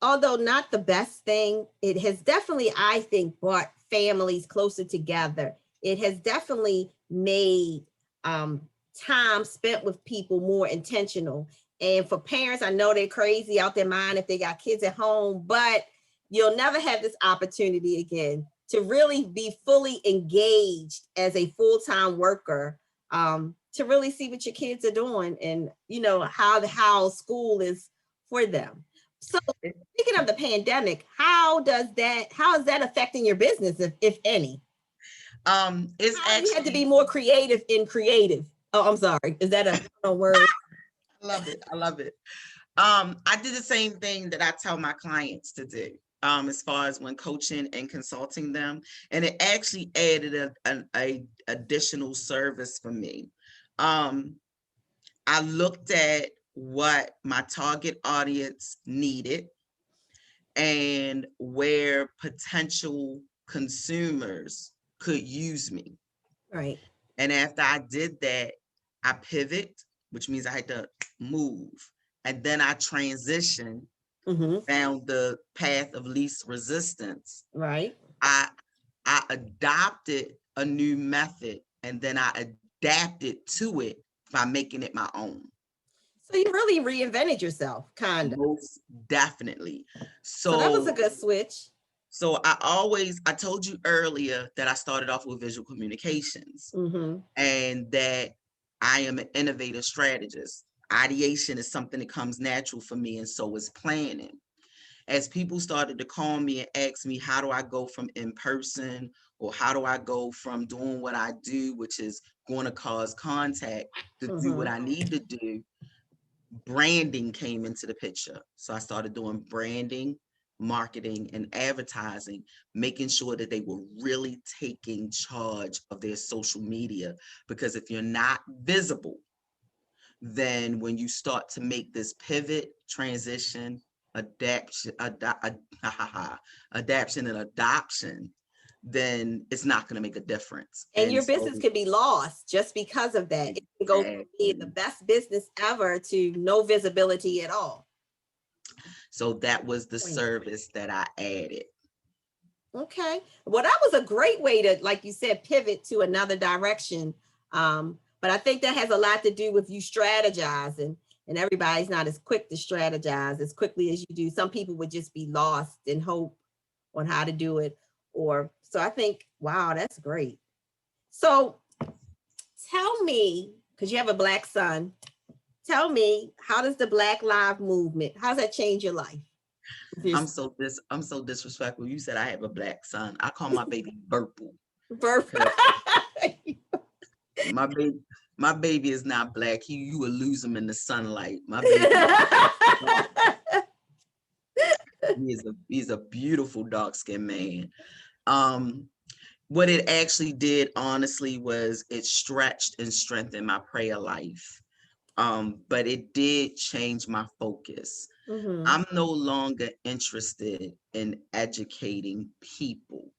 [SPEAKER 1] although not the best thing, it has definitely, I think, brought families closer together. It has definitely made time spent with people more intentional. And for parents, I know they're crazy out their mind if they got kids at home, but you'll never have this opportunity again to really be fully engaged as a full-time worker, to really see what your kids are doing and, how school is for them. So speaking of the pandemic, how is that affecting your business, if any?
[SPEAKER 2] It's actually,
[SPEAKER 1] you had to be more creative in creative. Oh, I'm sorry. Is that a word?
[SPEAKER 2] I love it. I love it. I did the same thing that I tell my clients to do, as far as when coaching and consulting them, and it actually added a additional service for me. I looked at what my target audience needed and where potential consumers could use me.
[SPEAKER 1] Right.
[SPEAKER 2] And after I did that, I pivot, which means I had to move. And then I transitioned, found the path of least resistance.
[SPEAKER 1] Right.
[SPEAKER 2] I adopted a new method, and then I adapted to it by making it my own.
[SPEAKER 1] So you really reinvented yourself, kind of.
[SPEAKER 2] Most definitely.
[SPEAKER 1] So that was a good switch.
[SPEAKER 2] So I told you earlier that I started off with visual communications, and that I am an innovative strategist. Ideation is something that comes natural for me, and so is planning. As people started to call me and ask me, how do I go from in person, or how do I go from doing what I do, which is going to cause contact, to do what I need to do, branding came into the picture. So I started doing branding, marketing, and advertising, making sure that they were really taking charge of their social media. Because if you're not visible, then when you start to make this pivot, transition, adaption and adoption, then it's not going to make a difference.
[SPEAKER 1] And your
[SPEAKER 2] So
[SPEAKER 1] business could be lost just because of that. It can go from being the
[SPEAKER 2] exactly.
[SPEAKER 1] best business ever to no visibility at all.
[SPEAKER 2] So that was the
[SPEAKER 1] Right.
[SPEAKER 2] service that I added.
[SPEAKER 1] Okay. Well, that was a great way to, like you said, pivot to another direction. But I think that has a lot to do with you strategizing, and everybody's not as quick to strategize as quickly as you do. Some people would just be lost in hope on how to do it. Or so I think, wow, that's great. So tell me, because you have a Black son, tell me, how does the Black Lives Movement, how does that change your life?
[SPEAKER 2] I'm so disrespectful. You said I have a Black son. I call my baby Purple. My baby, my baby is not black. You will lose him in the sunlight. My baby, he's a beautiful dark skinned man. Um, what it actually did, honestly, was it stretched and strengthened my prayer life. But it did change my focus. I'm no longer interested in educating people.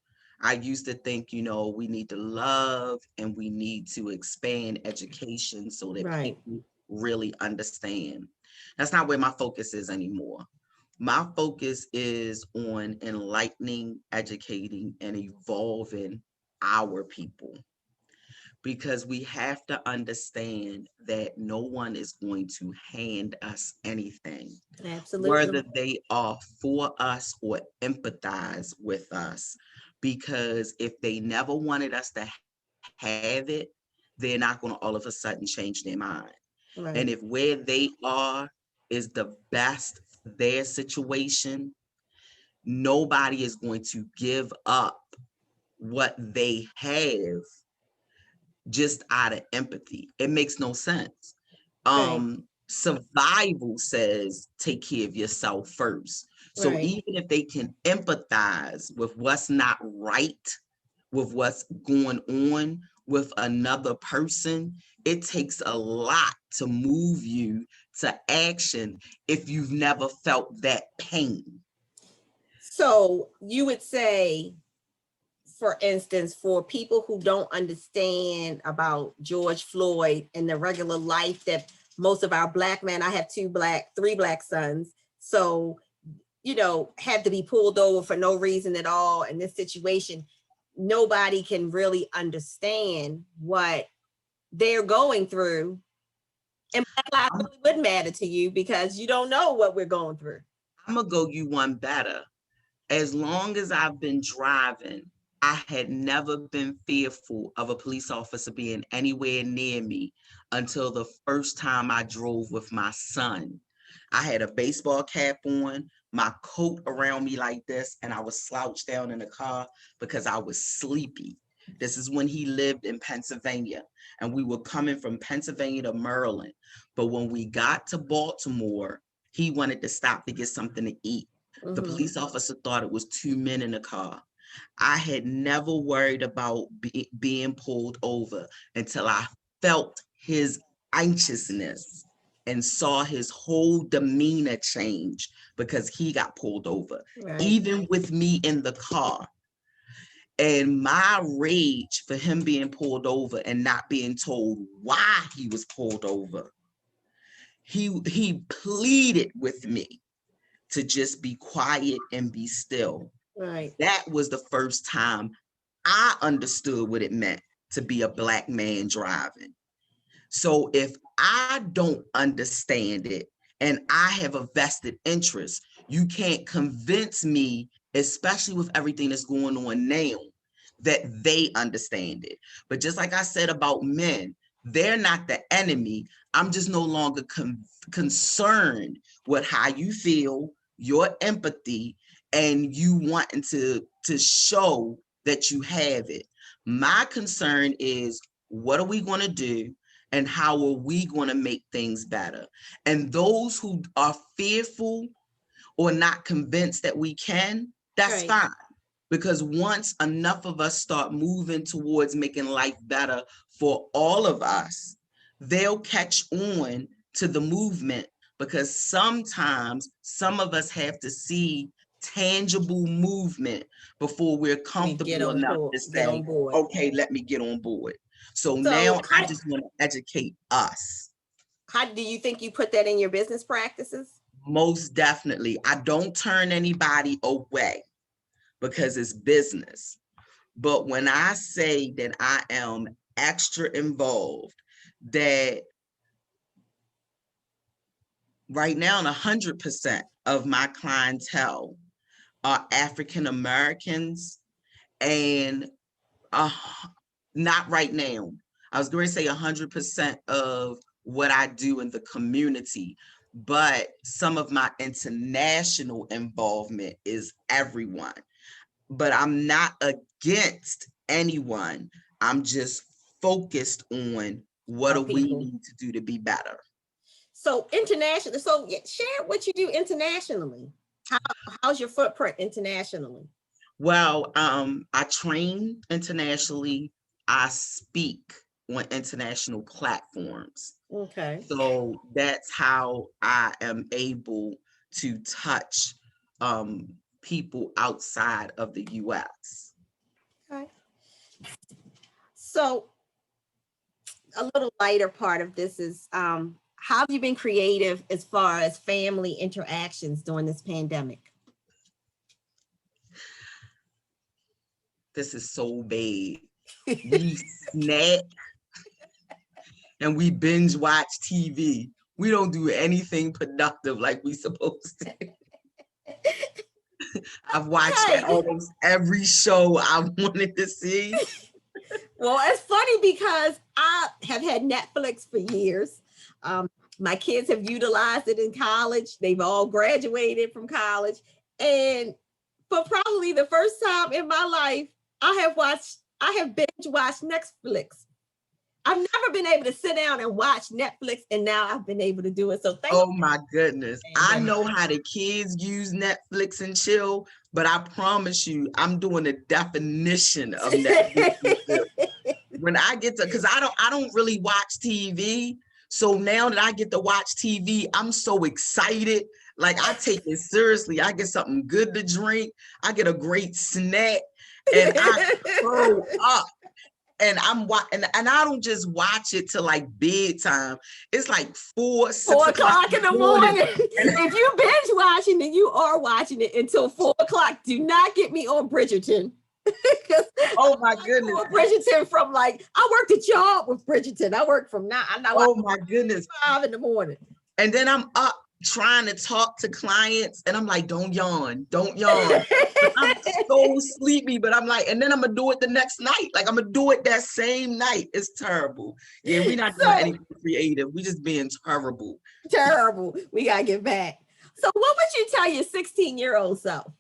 [SPEAKER 2] I used to think, we need to love and we need to expand education so that
[SPEAKER 1] Right.
[SPEAKER 2] people really understand. That's not where my focus is anymore. My focus is on enlightening, educating, and evolving our people, because we have to understand that no one is going to hand us anything,
[SPEAKER 1] Absolutely.
[SPEAKER 2] whether they are for us or empathize with us. Because if they never wanted us to have it, they're not going to all of a sudden change their mind. And if
[SPEAKER 1] Right.
[SPEAKER 2] where they are is the best for their situation, nobody is going to give up what they have just out of empathy. It makes no sense.
[SPEAKER 1] Right.
[SPEAKER 2] Survival says take care of yourself first. So
[SPEAKER 1] Right.
[SPEAKER 2] even if they can empathize with what's not right, with what's going on with another person, it takes a lot to move you to action if you've never felt that pain.
[SPEAKER 1] So you would say, for instance, for people who don't understand about George Floyd and the regular life that most of our Black men, I have three black sons, so, had to be pulled over for no reason at all in this situation, nobody can really understand what they're going through. And Black lives
[SPEAKER 2] I'm,
[SPEAKER 1] really would matter to you because you don't know what we're going through.
[SPEAKER 2] I'm gonna go you one better. As long as I've been driving, I had never been fearful of a police officer being anywhere near me until the first time I drove with my son. I had a baseball cap on, my coat around me like this, and I was slouched down in the car because I was sleepy. This is when he lived in Pennsylvania, and we were coming from Pennsylvania to Maryland. But when we got to Baltimore, he wanted to stop to get something to eat. The police officer thought it was two men in the car. I had never worried about being pulled over until I felt his anxiousness and saw his whole demeanor change because he got pulled over,
[SPEAKER 1] Right.
[SPEAKER 2] even with me in the car. And my rage for him being pulled over and not being told why he was pulled over, he pleaded with me to just be quiet and be still.
[SPEAKER 1] Right.
[SPEAKER 2] That was the first time I understood what it meant to be a Black man driving. So if I don't understand it and I have a vested interest, you can't convince me, especially with everything that's going on now, that they understand it. But just like I said about men, they're not the enemy. I'm just no longer concerned with how you feel. your empathy, and you wanting to show that you have it. My concern is, what are we going to do, and how are we going to make things better? And those who are fearful or not convinced that we can, that's
[SPEAKER 1] Right.
[SPEAKER 2] fine. Because once enough of us start moving towards making life better for all of us, they'll catch on to the movement, because sometimes some of us have to see tangible movement before we're
[SPEAKER 1] We get
[SPEAKER 2] comfortable
[SPEAKER 1] on
[SPEAKER 2] enough
[SPEAKER 1] board.
[SPEAKER 2] to
[SPEAKER 1] Get
[SPEAKER 2] say,
[SPEAKER 1] on board.
[SPEAKER 2] okay, let me get on board. So
[SPEAKER 1] So
[SPEAKER 2] now I just want to educate us.
[SPEAKER 1] how do you think you put that in your business practices?
[SPEAKER 2] Most definitely. I don't turn anybody away because it's business. But when I say that I am extra involved, that right now 100% of my clientele are African Americans, and not right now. I was going to say 100% of what I do in the community, but some of my international involvement is everyone. But I'm not against anyone. I'm just focused on what
[SPEAKER 1] Our
[SPEAKER 2] do we
[SPEAKER 1] people.
[SPEAKER 2] need to do to be better.
[SPEAKER 1] So international. So share what you do internationally. How's your footprint internationally?
[SPEAKER 2] Well, I train internationally. I speak on international platforms.
[SPEAKER 1] Okay.
[SPEAKER 2] So that's how I am able to touch people outside of the US.
[SPEAKER 1] Okay. So a little lighter part of this is how have you been creative as far as family interactions during this pandemic?
[SPEAKER 2] This is so bad. We snack and we binge watch TV. We don't do anything productive like we supposed to. I've watched
[SPEAKER 1] Hey,
[SPEAKER 2] almost every show I wanted to see.
[SPEAKER 1] well, it's funny because I have had Netflix for years. My kids have utilized it in college. They've all graduated from college. And for probably the first time in my life, I have binge watched Netflix. I've never been able to sit down and watch Netflix, and now I've been able to do it. So thank
[SPEAKER 2] Oh my goodness.
[SPEAKER 1] you.
[SPEAKER 2] I
[SPEAKER 1] Pandemic.
[SPEAKER 2] know how the kids use Netflix and chill, but I promise you, I'm doing a definition of Netflix and chill. When I get to, because I don't really watch TV. So now that I get to watch TV, I'm so excited. Like, I take it seriously. I get something good to drink. I get a great snack, and I curl up. And and I don't just watch it till like bedtime. It's like 4, 6 o'clock
[SPEAKER 1] 4 o'clock
[SPEAKER 2] in
[SPEAKER 1] in the
[SPEAKER 2] the morning.
[SPEAKER 1] morning.
[SPEAKER 2] And
[SPEAKER 1] If you binge watching, then you are watching it until 4 o'clock. Do not get me on Bridgerton.
[SPEAKER 2] oh my goodness.
[SPEAKER 1] Bridgerton from like I worked a job with Bridgerton. I worked from 9. I know
[SPEAKER 2] Oh my goodness.
[SPEAKER 1] 5 in the morning.
[SPEAKER 2] And then I'm up trying to talk to clients, and I'm like, don't yawn, don't yawn. But I'm so sleepy, but I'm like, and then I'm gonna do it the next night. Like, I'm gonna do it that same night. It's terrible. Yeah, we're not doing anything creative. We just being terrible.
[SPEAKER 1] Terrible. We gotta get back. So what would you tell your 16-year-old self?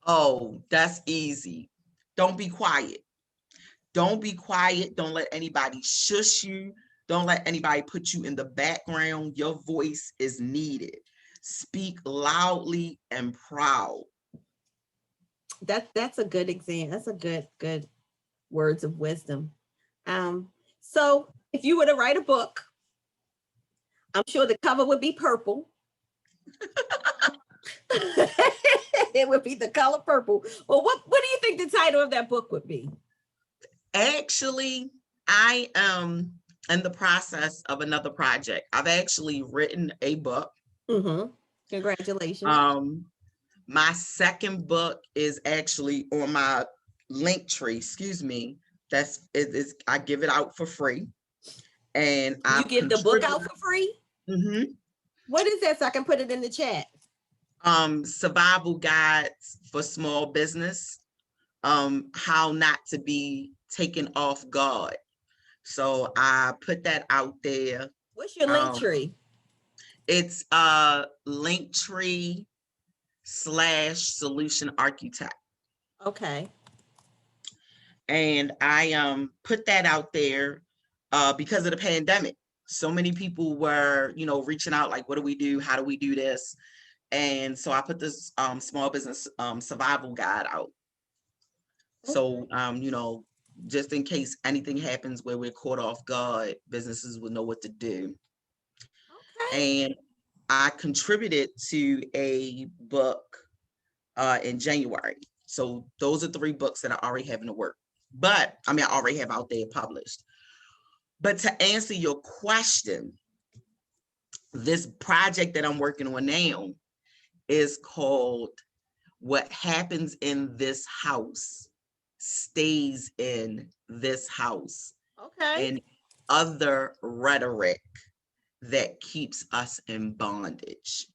[SPEAKER 2] Oh, that's easy. Don't be quiet. Don't be quiet. Don't let anybody shush you. Don't let anybody put you in the background. Your voice is needed. Speak loudly and proud.
[SPEAKER 1] That's a good example. That's a good words of wisdom. So if you were to write a book, I'm sure the cover would be purple. It would be the color purple. Well, what do you think the title of that book would be?
[SPEAKER 2] Actually, I am in the process of another project. I've actually written a book.
[SPEAKER 1] Mm-hmm. Congratulations.
[SPEAKER 2] My second book is actually on my link tree. Excuse me. That's it is I give it out for free, and
[SPEAKER 1] You
[SPEAKER 2] I've
[SPEAKER 1] give the book out
[SPEAKER 2] contributed.
[SPEAKER 1] for free?
[SPEAKER 2] Mm-hmm.
[SPEAKER 1] What is that so I can put it in the chat?
[SPEAKER 2] Survival guides for small business. How not to be taken off guard. So I put that out there.
[SPEAKER 1] What's your link tree?
[SPEAKER 2] It's Linktree solution architect.
[SPEAKER 1] Okay.
[SPEAKER 2] And I put that out there because of the pandemic. So many people were, reaching out like, what do we do? How do we do this? And so I put this small business survival guide out. So, just in case anything happens where we're caught off guard, businesses will know what to do.
[SPEAKER 1] Okay.
[SPEAKER 2] And I contributed to a book in January. So those are 3 books that I already have in the work. But I already have out there published. But to answer your question, this project that I'm working on now is called What Happens in This House Stays in This House,
[SPEAKER 1] Okay.
[SPEAKER 2] and other rhetoric that keeps us in bondage.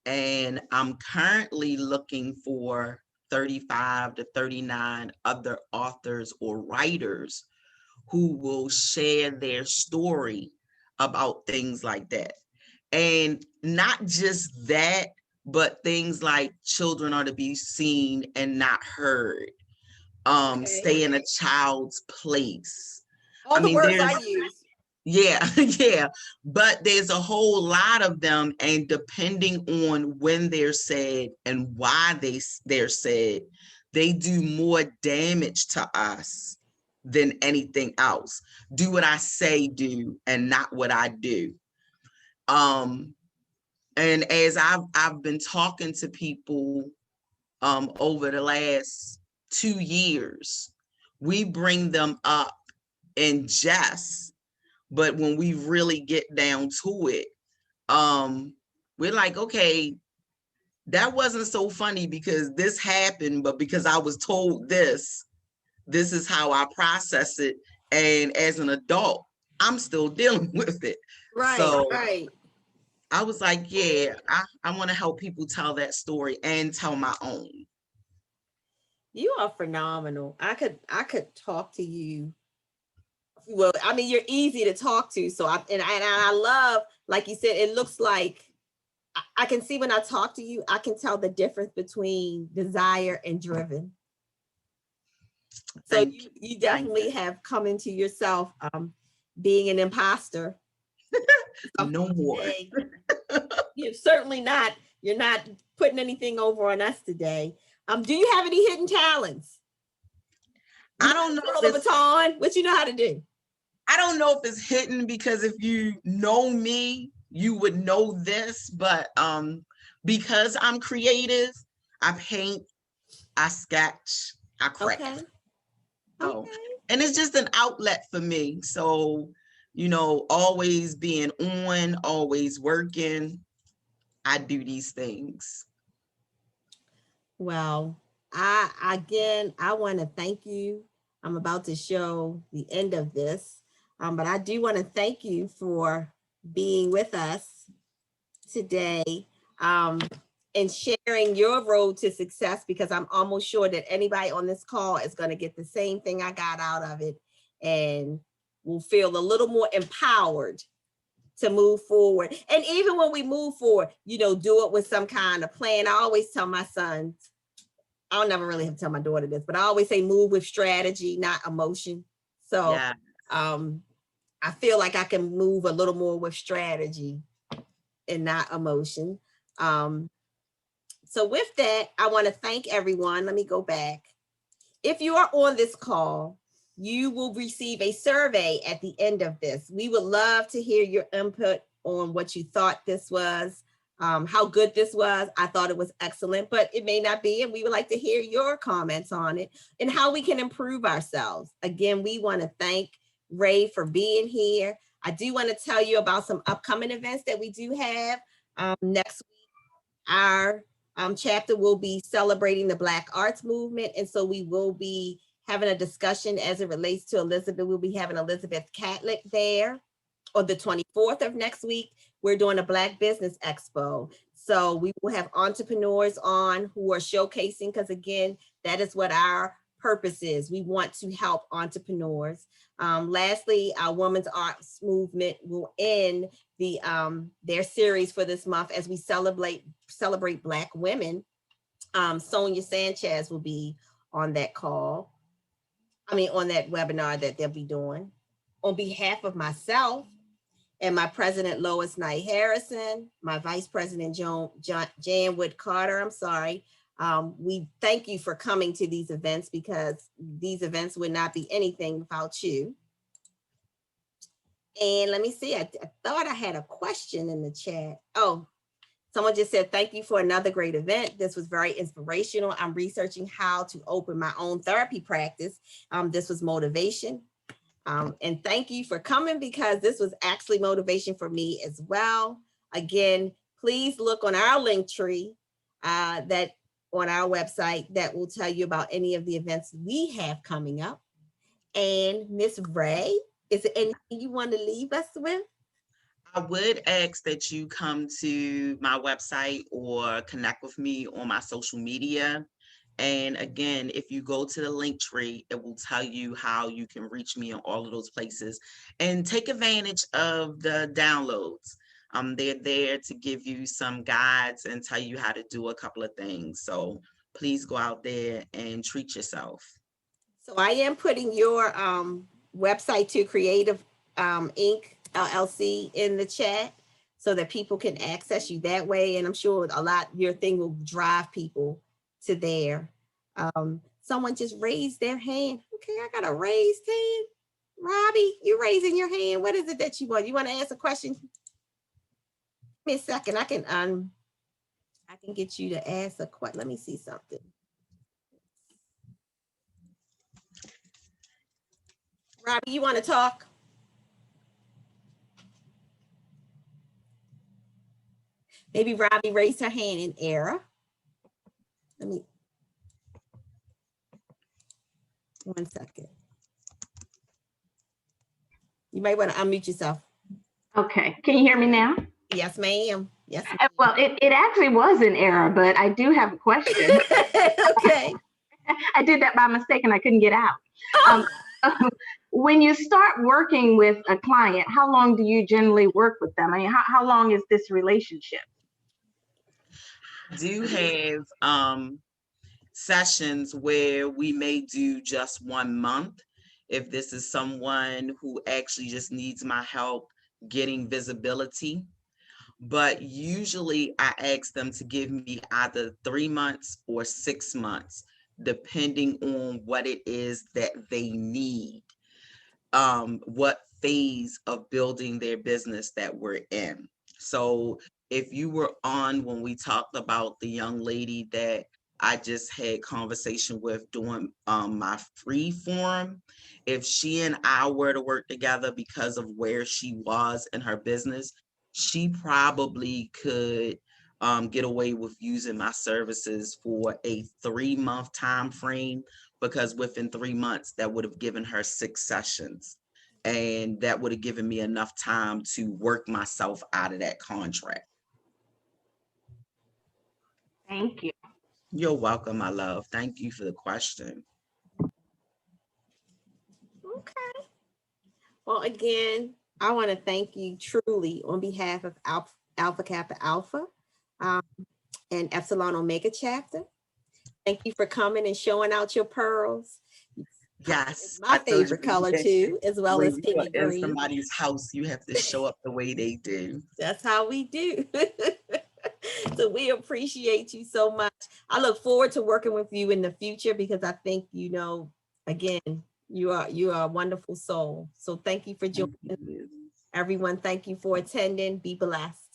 [SPEAKER 2] And I'm currently looking for 35 to 39 other authors or writers who will share their story about things like that. And not just that, but things like children are to be seen and not heard.
[SPEAKER 1] Okay.
[SPEAKER 2] Stay in a child's place.
[SPEAKER 1] All the words I use.
[SPEAKER 2] Yeah, yeah. But there's a whole lot of them, and depending on when they're said and why they're said, they do more damage to us than anything else. Do what I say do and not what I do. And as I've been talking to people over the last 2 years, we bring them up in jest, but when we really get down to it, we're like, okay, that wasn't so funny because this happened, but because I was told this is how I process it. And as an adult, I'm still dealing with it.
[SPEAKER 1] Right.
[SPEAKER 2] So
[SPEAKER 1] Right.
[SPEAKER 2] I was like, yeah, I want to help people tell that story and tell my own.
[SPEAKER 1] You are phenomenal. I could talk to you. Well, I mean, you're easy to talk to. So I love, like you said, it looks like I can see when I talk to you, I can tell the difference between desire and driven. So
[SPEAKER 2] Thank
[SPEAKER 1] you definitely have come into yourself being an imposter.
[SPEAKER 2] no more.
[SPEAKER 1] Today. You're certainly not, you're not putting anything over on us today. Do you have any hidden talents?
[SPEAKER 2] I don't know
[SPEAKER 1] Twirl the baton. What you know how to do?
[SPEAKER 2] I don't know if it's hidden, because if you know me, you would know this, but because I'm creative, I paint, I sketch, I craft.
[SPEAKER 1] Okay.
[SPEAKER 2] Oh,
[SPEAKER 1] Okay.
[SPEAKER 2] and it's just an outlet for me. So, always being on, always working, I do these things.
[SPEAKER 1] Well, I want to thank you. I'm about to show the end of this, but I do want to thank you for being with us today, and sharing your road to success, because I'm almost sure that anybody on this call is going to get the same thing I got out of it, and will feel a little more empowered to move forward. And even when we move forward, do it with some kind of plan. I always tell my sons, I'll never really have to tell my daughter this, but I always say move with strategy, not emotion. So
[SPEAKER 2] Yeah.
[SPEAKER 1] I feel like I can move a little more with strategy and not emotion. So with that, I want to thank everyone. Let me go back. If you are on this call, you will receive a survey at the end of this. We would love to hear your input on what you thought this was, how good this was. I thought it was excellent, but it may not be. And we would like to hear your comments on it and how we can improve ourselves. Again, we want to thank Ray for being here. I do want to tell you about some upcoming events that we do have. Next week, our chapter will be celebrating the Black arts movement. And so we will be having a discussion as it relates to Elizabeth. We'll be having Elizabeth Catlett there on the 24th of next week. We're doing a Black Business Expo. So we will have entrepreneurs on who are showcasing, because again, that is what our purpose is. We want to help entrepreneurs. Lastly, our Women's Arts Movement will end their series for this month as we celebrate Black women. Sonia Sanchez will be on that call. On that webinar that they'll be doing. On behalf of myself and my president, Lois Knight Harrison, my vice president, Jan Wood Carter, we thank you for coming to these events, because these events would not be anything without you. And let me see, I thought I had a question in the chat. Oh, someone just said, thank you for another great event. This was very inspirational. I'm researching how to open my own therapy practice. This was motivation. And thank you for coming, because this was actually motivation for me as well. Again, please look on our link tree that on our website that will tell you about any of the events we have coming up. And Miss Ray, is there anything you want to leave us with?
[SPEAKER 2] I would ask that you come to my website or connect with me on my social media. And again, if you go to the link tree, it will tell you how you can reach me in all of those places, and take advantage of the downloads. They're there to give you some guides and tell you how to do a couple of things. So please go out there and treat yourself.
[SPEAKER 1] So I am putting your website to Creative Inc. LLC in the chat so that people can access you that way. And I'm sure your thing will drive people to there. Someone just raised their hand. Okay, I got a raised hand. Robbie, you raising your hand. What is it that you want? You want to ask a question? Give me a second. I can get you to ask a question. Let me see something. Robbie, you want to talk? Maybe Robbie raised her hand in error. Let me, 1 second. You might want to unmute yourself.
[SPEAKER 3] Okay, can you hear me now?
[SPEAKER 1] Yes, ma'am. Yes.
[SPEAKER 3] Well, it actually was an error, but I do have a question.
[SPEAKER 1] Okay.
[SPEAKER 3] I did that by mistake and I couldn't get out. When you start working with a client, how long do you generally work with them? I mean, how long is this relationship?
[SPEAKER 2] I do have sessions where we may do just 1 month. If this is someone who actually just needs my help getting visibility. But usually I ask them to give me either 3 months or 6 months, depending on what it is that they need, what phase of building their business that we're in. So if you were on when we talked about the young lady that I just had conversation with doing my free forum, if she and I were to work together because of where she was in her business, she probably could get away with using my services for a 3-month time frame, because within 3 months, that would have given her 6 sessions. And that would have given me enough time to work myself out of that contract.
[SPEAKER 3] Thank you.
[SPEAKER 2] You're welcome, my love. Thank you for the question.
[SPEAKER 1] Okay. Well, again, I want to thank you truly on behalf of Alpha Kappa Alpha and Epsilon Omega Chapter. Thank you for coming and showing out your pearls.
[SPEAKER 2] Yes.
[SPEAKER 1] It's my favorite color too, as well as piggy green.
[SPEAKER 2] In somebody's house, you have to show up the way they do.
[SPEAKER 1] That's how we do. So we appreciate you so much. I look forward to working with you in the future, because I think, again, you are a wonderful soul. So thank you for joining. Everyone, thank you for attending. Be blessed.